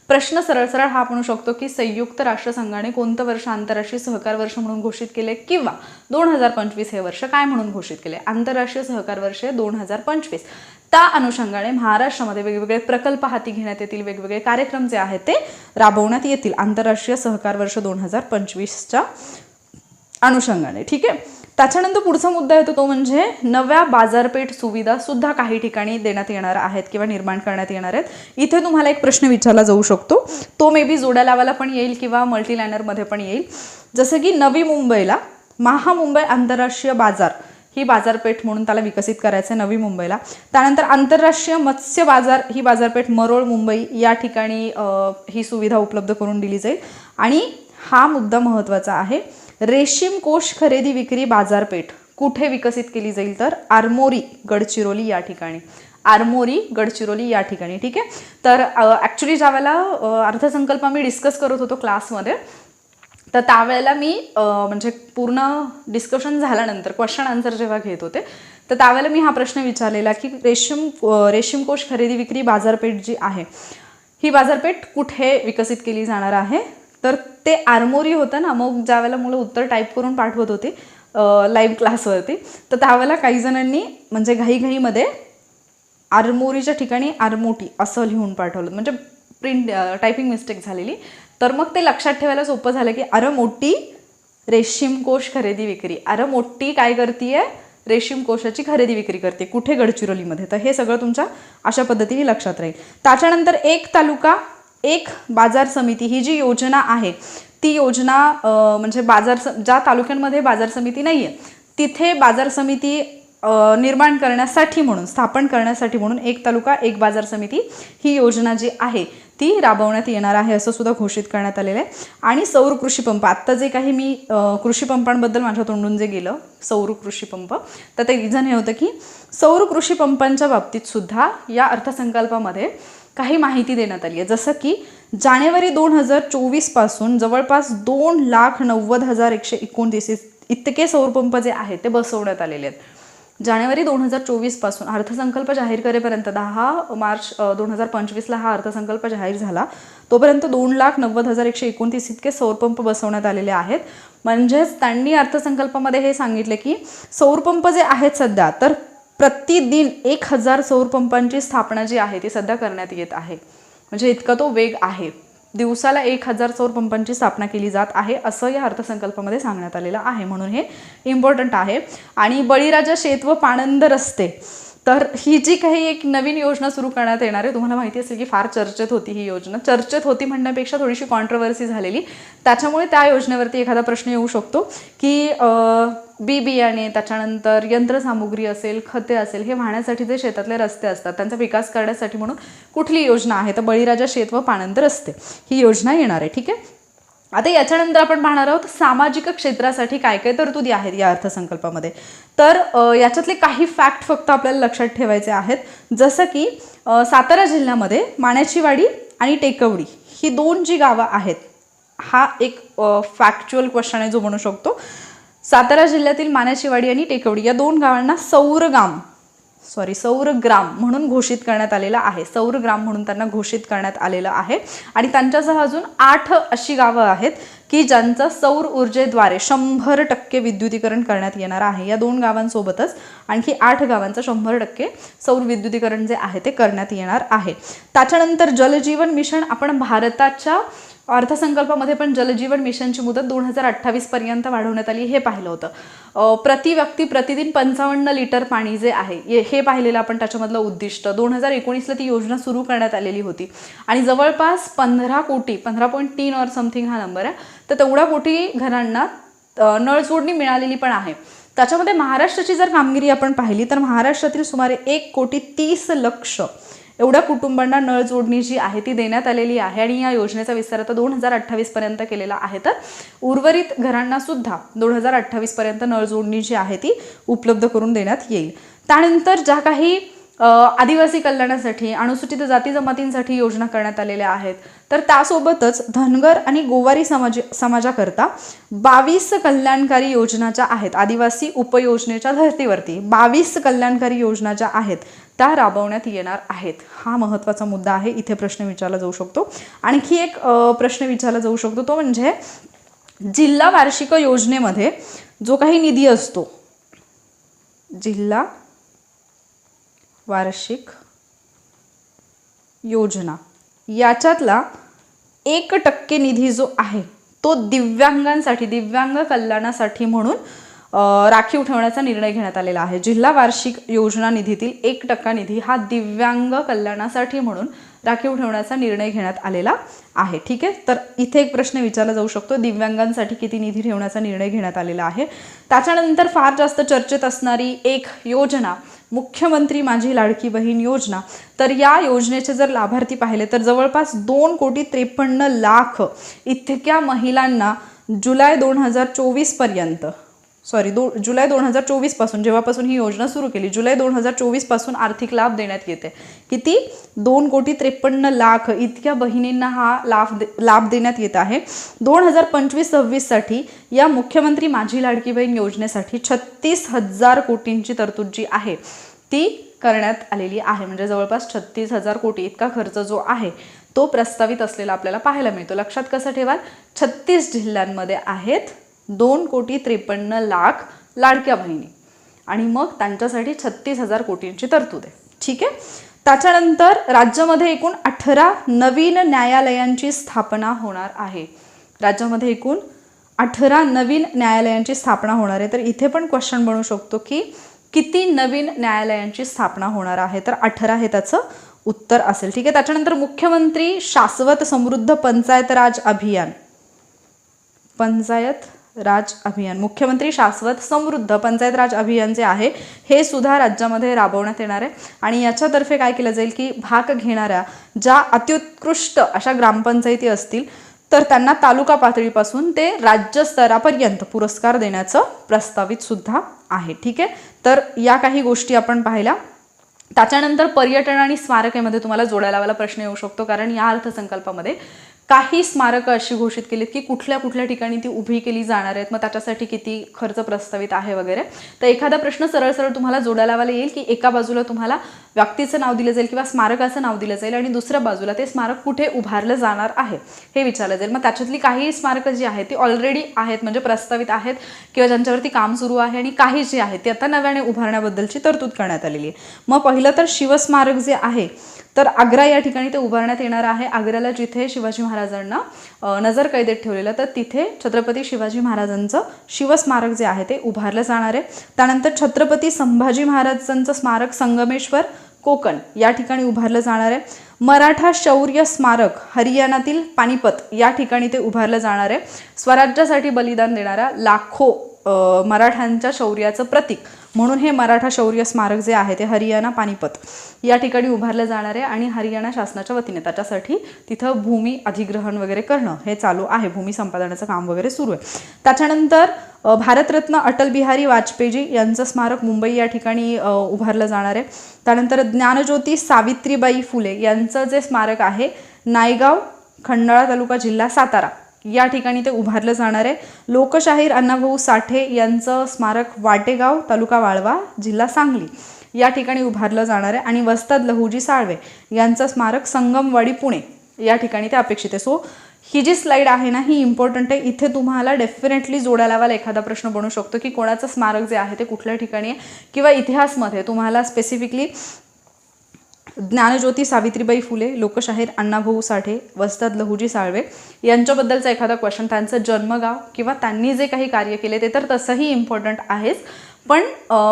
Speaker 1: प्रश्न सरळ सरळ हा म्हणू शकतो की संयुक्त राष्ट्रसंघाने कोणतं वर्ष आंतरराष्ट्रीय सहकार वर्ष म्हणून घोषित केले किंवा 2025 हे वर्ष काय म्हणून घोषित केले. आंतरराष्ट्रीय सहकार वर्ष 2025. त्या अनुषंगाने महाराष्ट्रामध्ये वेगवेगळे प्रकल्प हाती घेण्यात येतील, वेगवेगळे कार्यक्रम जे आहेत ते राबवण्यात येतील आंतरराष्ट्रीय सहकार वर्ष 2025च्या अनुषंगाने. ठीक आहे. त्याच्यानंतर पुढचा मुद्दा येतो तो म्हणजे नव्या बाजारपेठ सुविधा सुद्धा काही ठिकाणी देण्यात येणार आहेत किंवा निर्माण करण्यात येणार आहेत. इथे तुम्हाला एक प्रश्न विचारला जाऊ शकतो, तो मे बी जोड्या लावायला पण येईल किंवा मल्टी लायनरमध्ये पण येईल. जसं की नवी मुंबईला महामुंबई आंतरराष्ट्रीय बाजार ही बाजारपेठ म्हणून त्याला विकसित करायचं आहे नवी मुंबईला. त्यानंतर आंतरराष्ट्रीय मत्स्य बाजार ही बाजारपेठ मरोळ मुंबई या ठिकाणी ही सुविधा उपलब्ध करून दिली जाईल. आणि हा मुद्दा महत्त्वाचा आहे, रेशीम कोष खरेदी विक्री बाजारपेठ कुठे विकसित केली जाईल, तर आरमोरी गडचिरोली या ठिकाणी. आरमोरी गडचिरोली या ठिकाणी. ठीक आहे. तर ॲक्च्युली ज्यावेळेला अर्थसंकल्प मी डिस्कस करत होतो क्लासमध्ये, तर त्यावेळेला मी म्हणजे पूर्ण डिस्कशन झाल्यानंतर क्वेश्चन आन्सर जेव्हा घेत होते तर त्यावेळेला मी हा प्रश्न विचारलेला की रेशीम कोष खरेदी विक्री बाजारपेठ जी आहे ही बाजारपेठ कुठे विकसित केली जाणार आहे, तर ते आरमोरी होतं ना, मग ज्यावेळेला मुलं उत्तर टाईप करून पाठवत होते लाईव्ह क्लासवरती, तर त्यावेळेला काही जणांनी म्हणजे घाईघाईमध्ये आरमोरीच्या ठिकाणी आरमोटी असं लिहून पाठवलं, म्हणजे प्रिंट टायपिंग मिस्टेक झालेली. तर मग ते लक्षात ठेवायला सोपं झालं की आरमोटी रेशीम कोश खरेदी विक्री. आरमोटी काय करतीये, रेशीम कोशाची खरेदी विक्री करते. कुठे, गडचिरोलीमध्ये. तर हे सगळं तुमच्या अशा पद्धतीने लक्षात राहील. त्याच्यानंतर एक तालुका एक बाजार समिती ही जी योजना आहे, ती योजना म्हणजे ज्या तालुक्यांमध्ये बाजार समिती नाही आहे तिथे बाजार समिती निर्माण करण्यासाठी म्हणून, स्थापन करण्यासाठी म्हणून एक तालुका एक बाजार समिती ही योजना जी आहे ती राबवण्यात येणार आहे असं सुद्धा घोषित करण्यात आलेलं आहे. आणि सौर कृषी पंप, आत्ता जे काही मी कृषी पंपांबद्दल माझ्या तोंडून जे गेलं सौर कृषी पंप, तर ते रिझन हे होतं की सौर कृषी पंपांच्या बाबतीत सुद्धा या अर्थसंकल्पामध्ये काही माहिती देण्यात आली आहे. जसं की जानेवारी 2024 पासून जवळपास 2,90,129 इतके सौरपंप जे आहेत ते बसवण्यात आलेले आहेत. जानेवारी 2024 पासून अर्थसंकल्प जाहीर करेपर्यंत 10 मार्च 2025ला हा अर्थसंकल्प जाहीर झाला, तोपर्यंत 2,90,129 इतके सौरपंप बसवण्यात आलेले आहेत. म्हणजेच त्यांनी अर्थसंकल्पामध्ये हे सांगितले की सौरपंप जे आहेत सध्या, तर प्रतिदिन 1,000 सौरपंपांची स्थापना जी आहे ती सध्या करण्यात येत आहे. म्हणजे इतका तो वेग आहे. दिवसाला 1,000 सौरपंपांची स्थापना केली जात आहे असं या अर्थसंकल्पामध्ये सांगण्यात आलेलं आहे. म्हणून हे इम्पॉर्टंट आहे. आणि बळीराजा शेत व पाणंद रस्ते, तर ही जी काही एक नवीन योजना सुरू करण्यात येणार आहे, तुम्हाला माहिती असेल की फार चर्चेत होती ही योजना. चर्चेत होती म्हणण्यापेक्षा थोडीशी कॉन्ट्रोवर्सी झालेली, त्याच्यामुळे त्या योजनेवरती एखादा प्रश्न येऊ शकतो की बी बियाणे, त्याच्यानंतर यंत्रसामुग्री असेल, खते असेल, हे वाहण्यासाठी जे शेतातले रस्ते असतात त्यांचा विकास करण्यासाठी म्हणून कुठली योजना आहे, तर बळीराजा शेत व पाणंद रस्ते ही योजना येणार आहे. ठीक आहे. आता याच्यानंतर आपण पाहणार आहोत सामाजिक क्षेत्रासाठी काय काय तरतुदी आहेत या अर्थसंकल्पामध्ये. तर याच्यातले काही फॅक्ट फक्त आपल्याला लक्षात ठेवायचे आहेत. जसं की सातारा जिल्ह्यामध्ये माण्याचीवाडी आणि टेकवडी ही दोन जी गावं आहेत, हा एक फॅक्च्युअल क्वेश्चन आहे जो बनू शकतो. सातारा जिल्ह्यातील माण्याचीवाडी आणि टेकवडी या दोन गावांना सौरग्राम म्हणून घोषित करण्यात आलेला आहे. सौरग्राम म्हणून त्यांना घोषित करण्यात आलेलं आहे. आणि त्यांच्यासह अजून 8 अशी गावं आहेत की ज्यांचं सौर ऊर्जेद्वारे 100% विद्युतीकरण करण्यात येणार आहे. या दोन गावांसोबतच आणखी 8 गावांचं 100% सौर विद्युतीकरण जे आहे ते करण्यात येणार आहे. त्याच्यानंतर जलजीवन मिशन, आपण भारताच्या अर्थसंकल्पामध्ये पण जलजीवन मिशनची मुदत 2028 पर्यंत वाढवण्यात आली हे पाहिलं होतं. प्रति व्यक्ती प्रतिदिन 55 लिटर पाणी जे आहे हे पाहिलेलं आपण. त्याच्यामधलं उद्दिष्ट 2019ला ती योजना सुरू करण्यात आलेली होती आणि जवळपास 15 कोटी 15.3 और समथिंग हा नंबर आहे, तर तेवढ्या कोटी घरांना नळ जोडणी मिळालेली पण आहे. त्याच्यामध्ये महाराष्ट्राची जर कामगिरी आपण पाहिली तर महाराष्ट्रातील सुमारे 1,30,00,000 एवढ्या कुटुंबांना नळ जोडणी जी आहे ती देण्यात आलेली आहे. आणि या योजनेचा विस्तार आता 2028 पर्यंत केलेला आहे. तर उर्वरित घरांना सुद्धा 2028 पर्यंत नळ जोडणी जी आहे ती उपलब्ध करून देण्यात येईल. त्यानंतर ज्या काही आदिवासी कल्याणासाठी, अनुसूचित जाती जमातींसाठी योजना करण्यात आलेल्या आहेत, तर त्यासोबतच धनगर आणि गोवारी समाजाकरता 22 कल्याणकारी योजना ज्या आहेत आदिवासी उपयोजनेच्या धर्तीवरती 22 कल्याणकारी योजना ज्या आहेत त्या राबवण्यात येणार आहेत. हा महत्त्वाचा मुद्दा आहे. इथे प्रश्न विचारला जाऊ शकतो. आणखी एक प्रश्न विचारला जाऊ शकतो तो म्हणजे जिल्हा वार्षिक योजनेमध्ये जो काही निधी असतो, जिल्हा वार्षिक योजना, याच्यातला 1% निधी जो आहे तो दिव्यांगांसाठी, दिव्यांग कल्याणासाठी म्हणून राखीव ठेवण्याचा निर्णय घेण्यात आलेला आहे. जिल्हा वार्षिक योजना निधीतील 1% निधी हा दिव्यांग कल्याणासाठी म्हणून राखीव ठेवण्याचा निर्णय घेण्यात आलेला आहे. ठीक आहे. तर इथे एक प्रश्न विचारला जाऊ शकतो, दिव्यांगांसाठी किती निधी ठेवण्याचा निर्णय घेण्यात आलेला आहे. त्याच्यानंतर फार जास्त चर्चेत असणारी एक योजना मुख्यमंत्री माझी लाडकी बहीण योजना. तर या योजनेचे जर लाभार्थी पाहिले तर जवळपास 2,53,00,000 इतक्या महिलांना जुलै 2024 पर्यंत, जुलै 2024 पासून, जेव्हापासून ही योजना सुरू केली, जुलै 2024 पासून आर्थिक लाभ देण्यात येते. किती? 2,53,00,000 इतक्या बहिणींना हा लाभ देण्यात येत आहे. 2025-26 साठी या मुख्यमंत्री माझी लाडकी बहीण योजनेसाठी 36,000 कोटींची तरतूद जी आहे ती करण्यात आलेली आहे. म्हणजे जवळपास 36,000 कोटी इतका खर्च जो आहे तो प्रस्तावित असलेला आपल्याला पाहायला मिळतो. लक्षात कसं ठेवाल, 36 जिल्ह्यांमध्ये आहेत 2,53,00,000 लाडक्या बहिणी आणि मग त्यांच्यासाठी 36,000 कोटींची तरतूद आहे. ठीक आहे. त्याच्यानंतर राज्यामध्ये एकूण 18 नवीन न्यायालयांची स्थापना होणार आहे. राज्यामध्ये एकूण 18 नवीन न्यायालयांची स्थापना होणार आहे. तर इथे पण क्वेश्चन बनू शकतो की किती नवीन न्यायालयांची स्थापना होणार आहे, तर 18 हे त्याचं उत्तर असेल. ठीक आहे. त्याच्यानंतर मुख्यमंत्री शाश्वत समृद्ध पंचायत राज अभियान, मुख्यमंत्री शाश्वत समृद्ध पंचायत राज अभियान जे आहे हे सुद्धा राज्यामध्ये राबवण्यात येणार आहे. आणि याच्यातर्फे काय केलं जाईल की भाग घेणाऱ्या ज्या अत्युत्कृष्ट अशा ग्रामपंचायती असतील तर त्यांना तालुका पातळीपासून ते राज्य स्तरापर्यंत पुरस्कार देण्याचं प्रस्तावित सुद्धा आहे. ठीक आहे. तर या काही गोष्टी आपण पाहिल्या. त्याच्यानंतर पर्यटन आणि स्मारकामध्ये तुम्हाला जोडायला लावायला प्रश्न येऊ शकतो, कारण या अर्थसंकल्पामध्ये काही स्मारकं अशी घोषित केलीत की कुठल्या कुठल्या ठिकाणी ती उभी केली जाणार आहेत, मग त्याच्यासाठी किती खर्च प्रस्तावित आहे वगैरे. तर एखादा प्रश्न सरळ सरळ तुम्हाला जोडायला लावायला येईल की एका बाजूला तुम्हाला व्यक्तीचं नाव दिलं जाईल किंवा स्मारकाचं नाव दिलं जाईल आणि दुसऱ्या बाजूला ते स्मारक कुठे उभारलं जाणार आहे हे विचारलं जाईल. मग त्याच्यातली काही स्मारकं जी आहेत ती ऑलरेडी आहेत, म्हणजे प्रस्तावित आहेत किंवा ज्यांच्यावरती काम सुरू आहे, आणि काही जी आहेत ती आता नव्याने उभारण्याबद्दलची तरतूद करण्यात आलेली आहे. मग पहिलं तर शिवस्मारक जे आहे तर आग्रा या ठिकाणी ते उभारण्यात येणार आहे. आग्र्याला जिथे शिवाजी महाराजांना नजर कैदेत ठेवलेलं तर तिथे छत्रपती शिवाजी महाराजांचं शिवस्मारक जे आहे ते उभारलं जाणार आहे. त्यानंतर छत्रपती संभाजी महाराजांचं स्मारक संगमेश्वर कोकण या ठिकाणी उभारलं जाणार आहे. मराठा शौर्य स्मारक हरियाणातील पानिपत या ठिकाणी ते उभारलं जाणार आहे. स्वराज्यासाठी बलिदान देणाऱ्या लाखो मराठ्यांच्या शौर्याचं प्रतीक म्हणून हे मराठा शौर्य स्मारक जे आहे ते हरियाणा पानिपत या ठिकाणी उभारलं जाणार आहे. आणि हरियाणा शासनाच्या वतीने त्याच्यासाठी तिथं भूमी अधिग्रहण वगैरे करणं हे चालू आहे, भूमी संपादनाचं काम वगैरे सुरू आहे. त्याच्यानंतर भारतरत्न अटल बिहारी वाजपेयी यांचं स्मारक मुंबई या ठिकाणी उभारलं जाणार आहे. त्यानंतर ज्ञानज्योती सावित्रीबाई फुले यांचं जे स्मारक आहे नायगाव, खंडाळा तालुका, जिल्हा सातारा या ठिकाणी ते उभारलं जाणार आहे. लोकशाहीर अण्णाभाऊ साठे यांचं स्मारक वाटेगाव, तालुका वाळवा, जिल्हा सांगली या ठिकाणी उभारलं जाणार आहे. आणि वस्ताद लहुजी साळवे यांचं स्मारक संगमवाडी, पुणे या ठिकाणी ते अपेक्षित आहे. सो ही जी स्लाइड आहे ना ही इम्पॉर्टंट आहे. इथे तुम्हाला डेफिनेटली जोडायला लावायला एखादा प्रश्न बनू शकतो की कोणाचं स्मारक जे आहे ते कुठल्या ठिकाणी आहे, किंवा इतिहासमध्ये तुम्हाला स्पेसिफिकली ज्ञानज्योती सावित्रीबाई फुले, लोकशाहीर अण्णाभाऊ साठे, वस्ताद लहुजी साळवे यांच्याबद्दलचा एखादा क्वेश्चन, त्यांचं जन्मगाव किंवा त्यांनी जे काही कार्य केले ते तर तसंही इम्पॉर्टंट आहेच, पण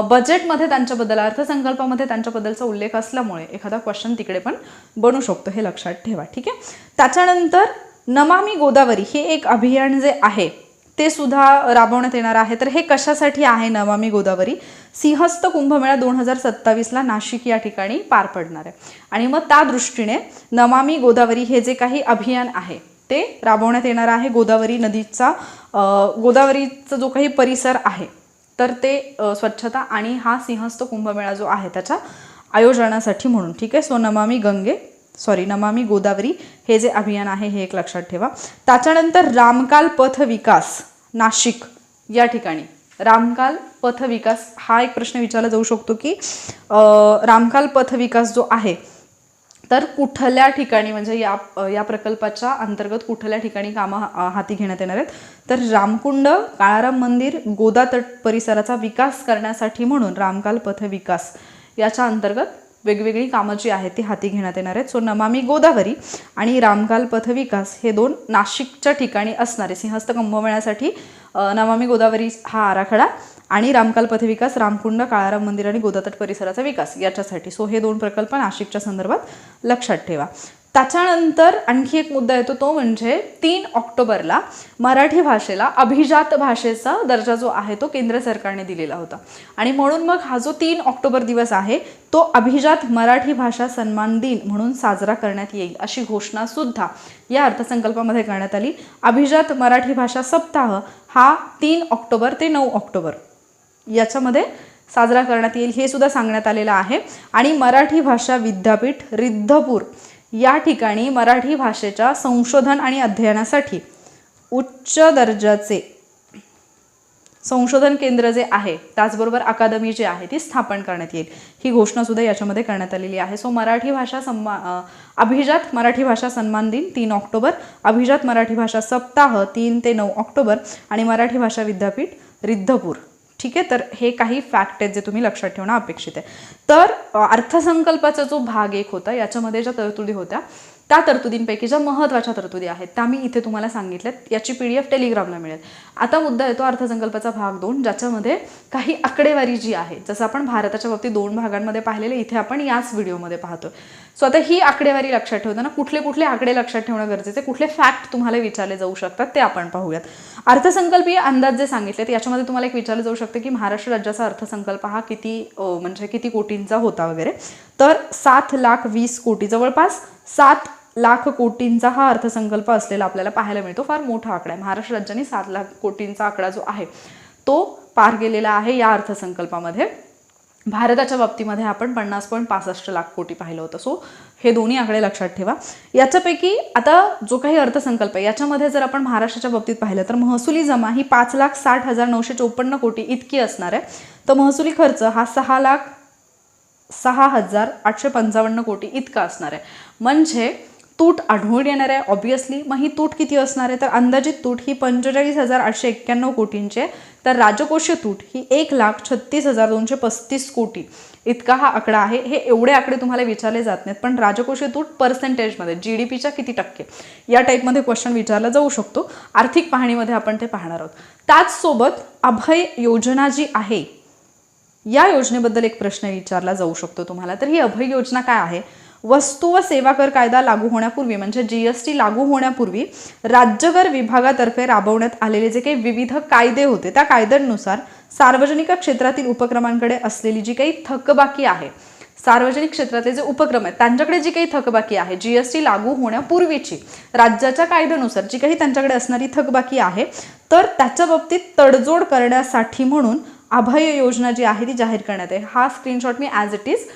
Speaker 1: बजेटमध्ये त्यांच्याबद्दल, अर्थसंकल्पामध्ये त्यांच्याबद्दलचा उल्लेख असल्यामुळे एखादा क्वेश्चन तिकडे पण बनू शकतो, हे लक्षात ठेवा. ठीक आहे. त्याच्यानंतर नमामि गोदावरी हे एक अभियान जे आहे ते सुद्धा राबवण्यात येणार आहे. तर हे कशासाठी आहे नमामि गोदावरी? सिंहस्थ कुंभमेळा 2027ला नाशिक या ठिकाणी पार पडणार आहे आणि मग त्या दृष्टीने नमामि गोदावरी हे जे काही अभियान आहे ते राबवण्यात येणार आहे. गोदावरीचा जो काही परिसर आहे तर ते स्वच्छता आणि हा सिंहस्थ कुंभमेळा जो आहे त्याच्या आयोजनासाठी म्हणून. ठीक आहे. सो नमामि गोदावरी हे जे अभियान आहे हे एक लक्षात ठेवा. त्याच्यानंतर रामकाल पथ विकास नाशिक या ठिकाणी, रामकाल पथ विकास हा एक प्रश्न विचारला जाऊ शकतो की रामकाल पथ विकास जो आहे तर कुठल्या ठिकाणी, म्हणजे या प्रकल्पाच्या अंतर्गत कुठल्या ठिकाणी कामं हाती घेण्यात येणार आहेत? तर रामकुंड, काळाराम मंदिर, गोदा तट परिसराचा विकास करण्यासाठी म्हणून रामकाल पथ विकास याच्या अंतर्गत वेगवेगळी कामं जी आहेत ती हाती घेण्यात येणार आहेत. सो नमामि गोदावरी आणि रामकाल पथ विकास हे दोन नाशिकच्या ठिकाणी असणारे सिंहस्थ कुंभमेळ्यासाठी नमामि गोदावरी हा आराखडा आणि रामकाल पथ विकास, रामकुंड, काळाराम मंदिर आणि गोदातट परिसराचा विकास याच्यासाठी. सो हे दोन प्रकल्प नाशिकच्या संदर्भात लक्षात ठेवा. त्याच्यानंतर आणखी एक मुद्दा येतो तो म्हणजे 3 ऑक्टोबरला मराठी भाषेला अभिजात भाषेचा दर्जा जो आहे तो केंद्र सरकारने दिलेला होता आणि म्हणून मग हा जो 3 ऑक्टोबर दिवस आहे तो अभिजात मराठी भाषा सन्मान दिन म्हणून साजरा करण्यात येईल अशी घोषणा सुद्धा या अर्थसंकल्पामध्ये करण्यात आली. अभिजात मराठी भाषा सप्ताह हा 3 ऑक्टोबर ते 9 ऑक्टोबर याच्यामध्ये साजरा करण्यात येईल हे सुद्धा सांगण्यात आलेलं आहे. आणि मराठी भाषा विद्यापीठ रिद्धपूर या ठिकाणी मराठी भाषेच्या संशोधन आणि अध्ययनासाठी उच्च दर्जाचे संशोधन केंद्र जे आहे त्याचबरोबर अकादमी जी आहे ती स्थापन करण्यात येईल, ही घोषणा सुद्धा याच्यामध्ये करण्यात आलेली आहे. सो मराठी भाषा अभिजात मराठी भाषा सन्मान दिन 3 ऑक्टोबर, अभिजात मराठी भाषा सप्ताह 3 ते 9 ऑक्टोबर आणि मराठी भाषा विद्यापीठ रिद्धपूर. ठीक आहे, तर हे काही फॅक्ट आहेत जे तुम्ही लक्षात ठेवणं अपेक्षित आहे. तर अर्थसंकल्पाचा जो भाग 1 होता याच्यामध्ये ज्या तरतुदी होत्या त्या तरतुदींपैकी ज्या महत्त्वाच्या तरतुदी आहेत त्या मी इथे तुम्हाला सांगितल्यात. याची PDF टेलिग्रामला मिळेल. आता मुद्दा येतो अर्थसंकल्पाचा भाग 2, ज्याच्यामध्ये काही आकडेवारी जी आहे, जसं आपण भारताच्या बाबतीत 2 भागांमध्ये पाहिलेले, इथे आपण याच व्हिडिओमध्ये पाहतो. सो आता ही आकडेवारी लक्षात ठेवताना कुठले कुठले आकडे लक्षात ठेवणं गरजेचे, कुठले फॅक्ट तुम्हाला विचारले जाऊ शकतात ते आपण पाहूयात. अर्थसंकल्पीय अंदाज जे सांगितलेत याच्यामध्ये तुम्हाला एक विचारलं जाऊ शकतं की महाराष्ट्र राज्याचा अर्थसंकल्प हा किती कोटींचा होता वगैरे. तर 7,20,00,000 कोटी, जवळपास 7,00,000 कोटींचा हा अर्थसंकल्प असलेला आपल्याला पाहायला मिळतो. फार मोठा आकडा आहे. महाराष्ट्र राज्याने 7,00,000 कोटींचा आकडा जो आहे तो पार केलेला आहे या अर्थसंकल्पामध्ये. भारताच्या बाबतीमध्ये आपण 50.65 लाख कोटी पाहिलं होतं. सो हे दोन्ही आकडे लक्षात ठेवा. याच्यापैकी आता जो काही अर्थसंकल्प आहे याच्यामध्ये जर आपण महाराष्ट्राच्या बाबतीत पाहिलं तर महसुली जमा ही 5,60,954 कोटी इतकी असणार आहे. तर महसुली खर्च हा 6,06,855 कोटी इतका असणार आहे. म्हणजे तूट आढळून येणार आहे ऑब्विसली. मग ही तूट किती असणार आहे तर अंदाजित तूट ही 45,891 कोटींची आहे. तर राजकोषीय तूट ही 1,36,235 कोटी इतका हा आकडा आहे. हे एवढे आकडे तुम्हाला विचारले जात नाहीत, पण राजकोषीय तूट पर्सेंटेजमध्ये GDPच्या किती टक्के या टाईपमध्ये क्वेश्चन विचारला जाऊ शकतो. आर्थिक पाहणीमध्ये आपण ते पाहणार आहोत. त्याचसोबत अभय योजना जी आहे या योजनेबद्दल एक प्रश्न विचारला जाऊ शकतो तुम्हाला. तर ही अभय योजना काय आहे? वस्तू व सेवा कर कायदा लागू होण्यापूर्वी म्हणजे GST लागू होण्यापूर्वी राज्यकर विभागातर्फे राबवण्यात आलेले जे काही विविध कायदे होते त्या कायद्यांनुसार सार्वजनिक क्षेत्रातील उपक्रमांकडे असलेली जी काही थकबाकी आहे, सार्वजनिक क्षेत्रातले जे उपक्रम आहेत त्यांच्याकडे जी काही थकबाकी आहे GST लागू होण्यापूर्वीची राज्याच्या कायद्यानुसार जी काही त्यांच्याकडे असणारी थकबाकी आहे, तर त्याच्या बाबतीत तडजोड करण्यासाठी म्हणून अभय योजना जी आहे ती जाहीर करण्यात आहे. हा screenshot me as it is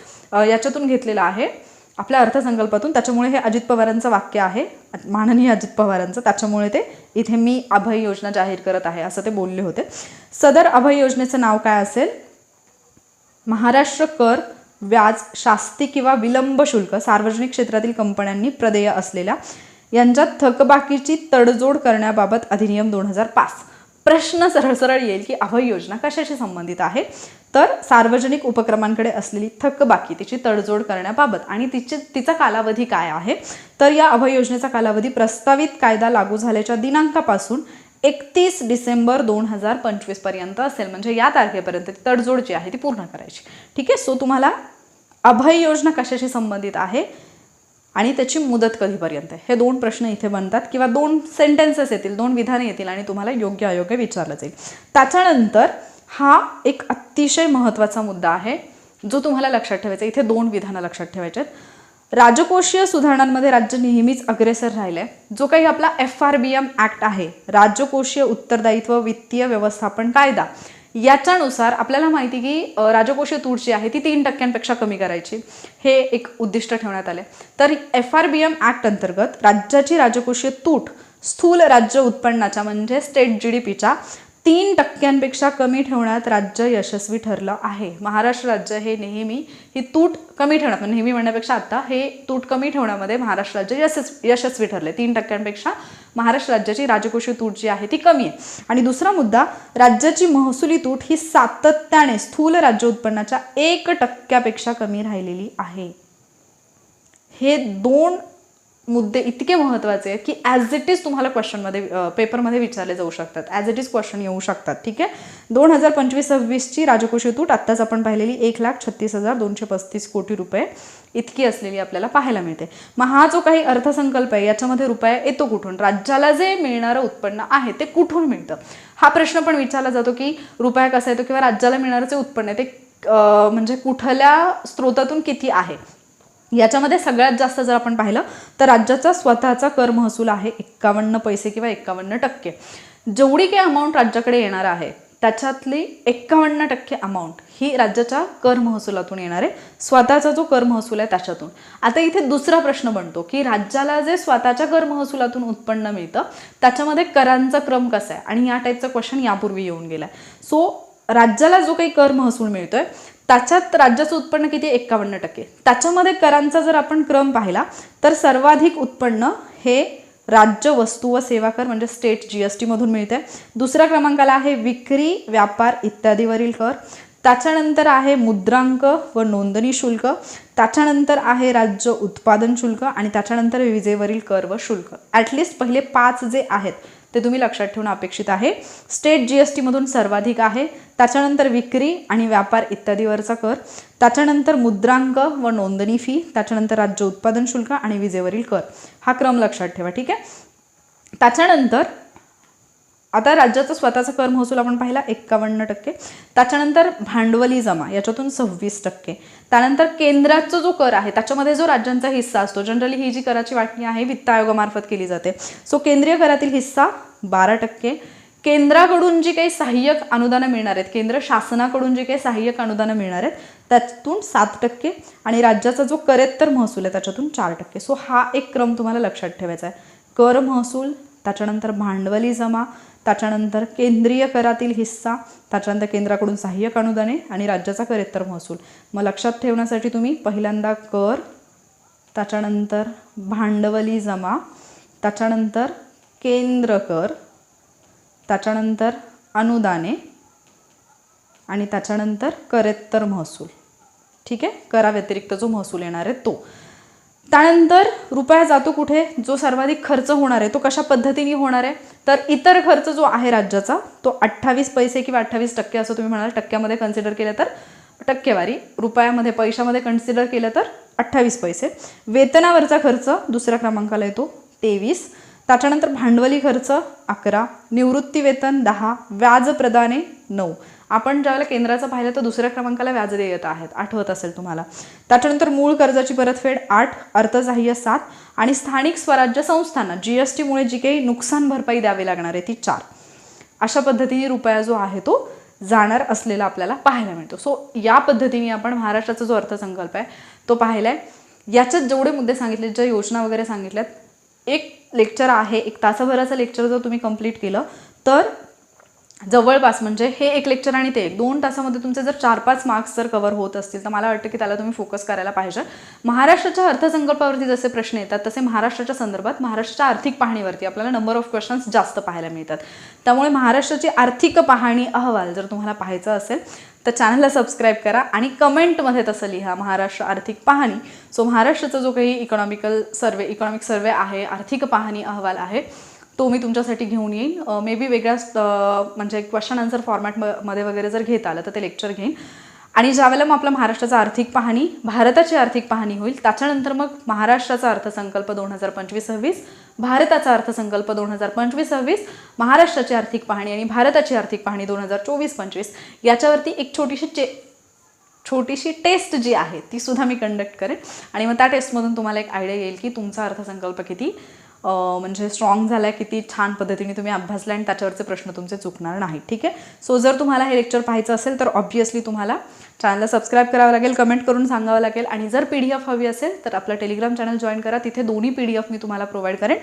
Speaker 1: याच्यातून घेतलेला आहे आपल्या अर्थसंकल्पातून. त्याच्यामुळे हे अजित पवारांचं वाक्य आहे, माननीय अजित पवारांचं, त्याच्यामुळे ते इथे मी अभय योजना जाहीर करत आहे असं ते बोलले होते. सदर अभय योजनेचं नाव काय असेल? महाराष्ट्र कर व्याज शास्ती किंवा विलंब शुल्क सार्वजनिक क्षेत्रातील कंपन्यांनी प्रदेय असलेल्या यांच्यात थकबाकीची तडजोड करण्याबाबत अधिनियम 2005. प्रश्न सरळ सरळ येईल की अभय योजना कशाशी संबंधित आहे? तर सार्वजनिक उपक्रमांकडे असलेली थकबाकी तिची तडजोड करण्याबाबत. आणि तिचा कालावधी काय आहे? तर या अभय योजनेचा कालावधी प्रस्तावित कायदा लागू झाल्याच्या दिनांकापासून 31 डिसेंबर 2025 पर्यंत असेल. म्हणजे या तारखेपर्यंत ती तडजोड जी आहे ती पूर्ण करायची. ठीक आहे. सो तुम्हाला अभय योजना कशाशी संबंधित आहे आणि त्याची मुदत कधीपर्यंत आहे हे 2 प्रश्न इथे बनतात किंवा 2 सेंटेन्सेस येतील, 2 विधाने येतील आणि तुम्हाला योग्य अयोग्य विचारलं जाईल. त्याच्यानंतर हा एक अतिशय महत्त्वाचा मुद्दा आहे जो तुम्हाला लक्षात ठेवायचा. इथे 2 विधानं लक्षात ठेवायचे आहेत. राजकोषीय सुधारणांमध्ये राज्य नेहमीच अग्रेसर राहिलंय. जो काही आपला FRBM ॲक्ट आहे, राजकोषीय उत्तरदायित्व वित्तीय व्यवस्थापन कायदा, याच्यानुसार आपल्याला माहिती की राजकोषीय तूट जी आहे ती 3% कमी करायची हे एक उद्दिष्ट ठेवण्यात आले. तर FRBM ॲक्ट अंतर्गत राज्याची राजकोषीय तूट स्थूल राज्य उत्पन्नाच्या म्हणजे स्टेट GDPच्या 3% कमी ठेवण्यात राज्य यशस्वी ठरलं आहे. महाराष्ट्र राज्य हे नेहमी ही तूट कमी ठेवण्यात, नेहमी म्हणण्यापेक्षा आता हे तूट कमी ठेवण्यामध्ये महाराष्ट्र राज्य यशस्वी ठरले. 3% महाराष्ट्र राज्याची राजकोषीय तूट जी आहे ती कमी आहे. आणि दुसरा मुद्दा, राज्याची महसुली तूट ही सातत्याने स्थूल राज्य उत्पन्नाच्या 1% कमी राहिलेली आहे. हे 2 मुद्दे इतके महत्त्वाचे आहेत की ॲज इट इज तुम्हाला क्वेश्चनमध्ये पेपरमध्ये विचारले जाऊ शकतात, ॲज इट इज क्वेश्चन येऊ शकतात. ठीक आहे. 2025-26ची राजकोषीय तूट आत्ताच आपण पाहिलेली 1,36,235 कोटी रुपये इतकी असलेली आपल्याला पाहायला मिळते. मग हा जो काही अर्थसंकल्प आहे याच्यामध्ये रुपया येतो कुठून? राज्याला जे मिळणारं उत्पन्न आहे ते कुठून मिळतं हा प्रश्न पण विचारला जातो की रुपया कसा येतो किंवा राज्याला मिळणारं जे उत्पन्न आहे ते म्हणजे कुठल्या स्रोतातून किती आहे. याच्यामध्ये सगळ्यात जास्त जर आपण पाहिलं तर राज्याचा स्वतःचा कर महसूल आहे 51 पैसे किंवा 51%. जेवढी काही अमाऊंट राज्याकडे येणार आहे त्याच्यातली 51% अमाऊंट ही राज्याच्या कर महसुलातून येणार आहे, स्वतःचा जो कर महसूल आहे त्याच्यातून. आता इथे दुसरा प्रश्न बनतो की राज्याला जे स्वतःच्या कर महसुलातून उत्पन्न मिळतं त्याच्यामध्ये करांचा क्रम कसा आहे, आणि या टाईपचा क्वेश्चन यापूर्वी येऊन गेलाय. सो राज्याला जो काही कर महसूल मिळतोय त्याच्यात राज्याचं उत्पन्न किती, 51%. त्याच्यामध्ये करांचा जर आपण क्रम पाहिला तर सर्वाधिक उत्पन्न हे राज्य वस्तू व सेवा कर म्हणजे स्टेट GST मधून मिळते. दुसऱ्या क्रमांकाला आहे विक्री, व्यापार इत्यादीवरील कर. त्याच्यानंतर आहे मुद्रांक व नोंदणी शुल्क. त्याच्यानंतर आहे राज्य उत्पादन शुल्क आणि त्याच्यानंतर विजेवरील कर व शुल्क. ॲटलिस्ट पहिले 5 जे आहेत ते तुम्ही लक्षात ठेवणं अपेक्षित आहे. स्टेट GST मधून सर्वाधिक आहे, त्याच्यानंतर विक्री आणि व्यापार इत्यादीवरचा कर, त्याच्यानंतर मुद्रांक व नोंदणी फी, त्याच्यानंतर राज्य उत्पादन शुल्क आणि विजेवरील कर. हा क्रम लक्षात ठेवा, ठीक आहे. त्याच्यानंतर आता राज्याचा स्वतःचा कर महसूल आपण पाहिला 51%. त्याच्यानंतर भांडवली जमा याच्यातून 26%. त्यानंतर केंद्राचा जो कर आहे त्याच्यामध्ये जो राज्यांचा हिस्सा असतो, जनरली ही जी कराची वाटणी आहे वित्त आयोगामार्फत केली जाते, सो केंद्रीय करातील हिस्सा 12%. केंद्राकडून जी काही सहाय्यक अनुदानं मिळणार आहेत, केंद्र शासनाकडून जी काही सहाय्यक अनुदानं मिळणार आहेत त्यातून 7% आणि राज्याचा जो करेत्तर महसूल आहे त्याच्यातून 4%. सो हा एक क्रम तुम्हाला लक्षात ठेवायचा आहे. कर महसूल, त्याच्यानंतर भांडवली जमा, त्याच्यानंतर केंद्रीय करातील हिस्सा, त्याच्यानंतर केंद्राकडून सहाय्यक अनुदाने आणि राज्याचा करेत्तर महसूल. मग लक्षात ठेवण्यासाठी तुम्ही पहिल्यांदा कर, त्याच्यानंतर भांडवली जमा, त्याच्यानंतर केंद्र कर, त्याच्यानंतर अनुदाने आणि त्याच्यानंतर करेत्तर महसूल. ठीक आहे, कराव्यतिरिक्त जो महसूल येणार आहे तो. त्यानंतर रुपया जातो कुठे, जो सर्वाधिक खर्च होणार आहे तो कशा पद्धतीने होणार आहे, तर इतर खर्च जो आहे राज्याचा तो 28 पैसे किंवा 28% असं तुम्ही म्हणाल. टक्क्यामध्ये कन्सिडर केलं तर टक्केवारी, रुपयामध्ये पैशामध्ये कन्सिडर केलं तर 28 पैसे. वेतनावरचा खर्च दुसऱ्या क्रमांकाला येतो 23. त्याच्यानंतर भांडवली खर्च 11, निवृत्ती वेतन 10, व्याज प्रदाने 9. आपण ज्यावेळेला केंद्राचं पाहिलं तर दुसऱ्या क्रमांकाला व्याज देयता आहेत, आठवत असेल तुम्हाला. त्याच्यानंतर मूळ कर्जाची परतफेड 8, अर्थसहाय्य 7 आणि स्थानिक स्वराज्य संस्थांना GSTमुळे जी काही नुकसान भरपाई द्यावी लागणार आहे ती 4. अशा पद्धतीने रुपया जो आहे तो जाणार असलेला आपल्याला पाहायला मिळतो. सो या पद्धतीने आपण महाराष्ट्राचा जो अर्थसंकल्प आहे तो पाहिलाय. याच्यात जेवढे मुद्दे सांगितले, ज्या योजना वगैरे सांगितल्यात, एक लेक्चर आहे, 1 तासाभराचं लेक्चर जर तुम्ही कंप्लीट केलं तर जवळपास म्हणजे हे एक लेक्चर आणि ते 2 तासामध्ये तुमचे जर 4-5 मार्क्स जर कव्हर होत असतील तर मला वाटतं की त्याला तुम्ही फोकस करायला पाहिजे. महाराष्ट्राच्या अर्थसंकल्पावरती जसे प्रश्न येतात तसे महाराष्ट्राच्या संदर्भात महाराष्ट्राच्या आर्थिक पाहणीवरती आपल्याला नंबर ऑफ क्वेश्चन्स जास्त पाहायला मिळतात. त्यामुळे महाराष्ट्राची आर्थिक पाहणी अहवाल जर तुम्हाला पाहायचा असेल तर चॅनलला सबस्क्राईब करा आणि कमेंटमध्ये तसं लिहा महाराष्ट्र आर्थिक पाहणी. सो महाराष्ट्राचा जो काही इकॉनॉमिक सर्वे आहे, आर्थिक पाहणी अहवाल आहे तो मी तुमच्यासाठी घेऊन येईन. मे बी वेगळ्याच म्हणजे क्वेश्चन आन्सर फॉर्मॅटमध्ये वगैरे जर घेता आलं तर ते लेक्चर घेईन. आणि ज्यावेळेला मग आपला महाराष्ट्राचा आर्थिक पाहणी, भारताची आर्थिक पाहणी होईल त्याच्यानंतर मग महाराष्ट्राचा अर्थसंकल्प 2025-26, भारताचा अर्थसंकल्प 2025-26, महाराष्ट्राची आर्थिक पाहणी आणि भारताची आर्थिक पाहणी 2024-25 याच्यावरती एक छोटीशी टेस्ट जी आहे ती सुद्धा मी कंडक्ट करेन. आणि मग त्या टेस्टमधून तुम्हाला एक आयडिया येईल की तुमचा अर्थसंकल्प किती म्हणजे स्ट्रॉंग झाला आहे, किती छान पद्धतीने तुम्ही अभ्यासला आणि त्याच्यावरचे प्रश्न तुमचे चुकणार नाहीत. ठीक आहे. सो जर तुम्हाला हे लेक्चर पाहायचं असेल तर ऑब्व्हियसली तुम्हाला चॅनलला सबस्क्राईब करावं लागेल, कमेंट करून सांगावं लागेल. आणि जर PDF हवी असेल तर आपलं टेलिग्राम चॅनल जॉईन करा. तिथे दोन्ही PDF मी तुम्हाला प्रोव्हाइड करेन.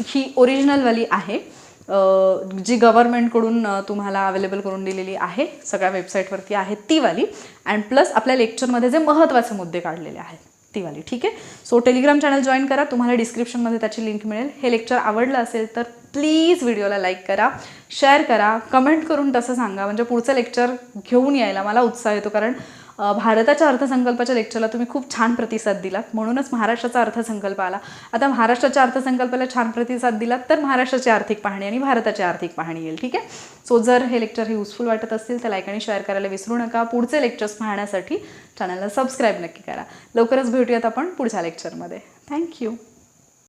Speaker 1: ही ओरिजिनलवाली आहे जी गव्हर्नमेंटकडून तुम्हाला अवेलेबल करून दिलेली आहे, सगळ्या वेबसाईटवरती आहे ती वाली. अँड प्लस आपल्या लेक्चरमध्ये जे महत्त्वाचे मुद्दे काढलेले आहेत ती वाली. ठीक आहे. सो टेलिग्राम चॅनल जॉईन करा, तुम्हाला डिस्क्रिप्शनमध्ये त्याची लिंक मिळेल. हे लेक्चर आवडलं असेल तर प्लीज व्हिडिओला लाईक करा, शेअर करा, कमेंट करून तसं सांगा. म्हणजे पुढचं लेक्चर घेऊन यायला मला उत्साह येतो. कारण भारताच्या अर्थसंकल्पाच्या लेक्चरला तुम्ही खूप छान प्रतिसाद दिलात, म्हणूनच महाराष्ट्राचा अर्थसंकल्प आला. आता महाराष्ट्राच्या अर्थसंकल्पाला छान प्रतिसाद दिलात तर महाराष्ट्राची आर्थिक पाहणी आणि भारताची आर्थिक पाहणी येईल. ठीक आहे. सो जर हे लेक्चर युजफुल वाटत असतील तर लाईक आणि शेअर करायला विसरू नका. पुढचे लेक्चर्स पाहण्यासाठी चॅनलला सबस्क्राईब नक्की करा. लवकरच भेटूयात आपण पुढच्या लेक्चरमध्ये. थँक्यू.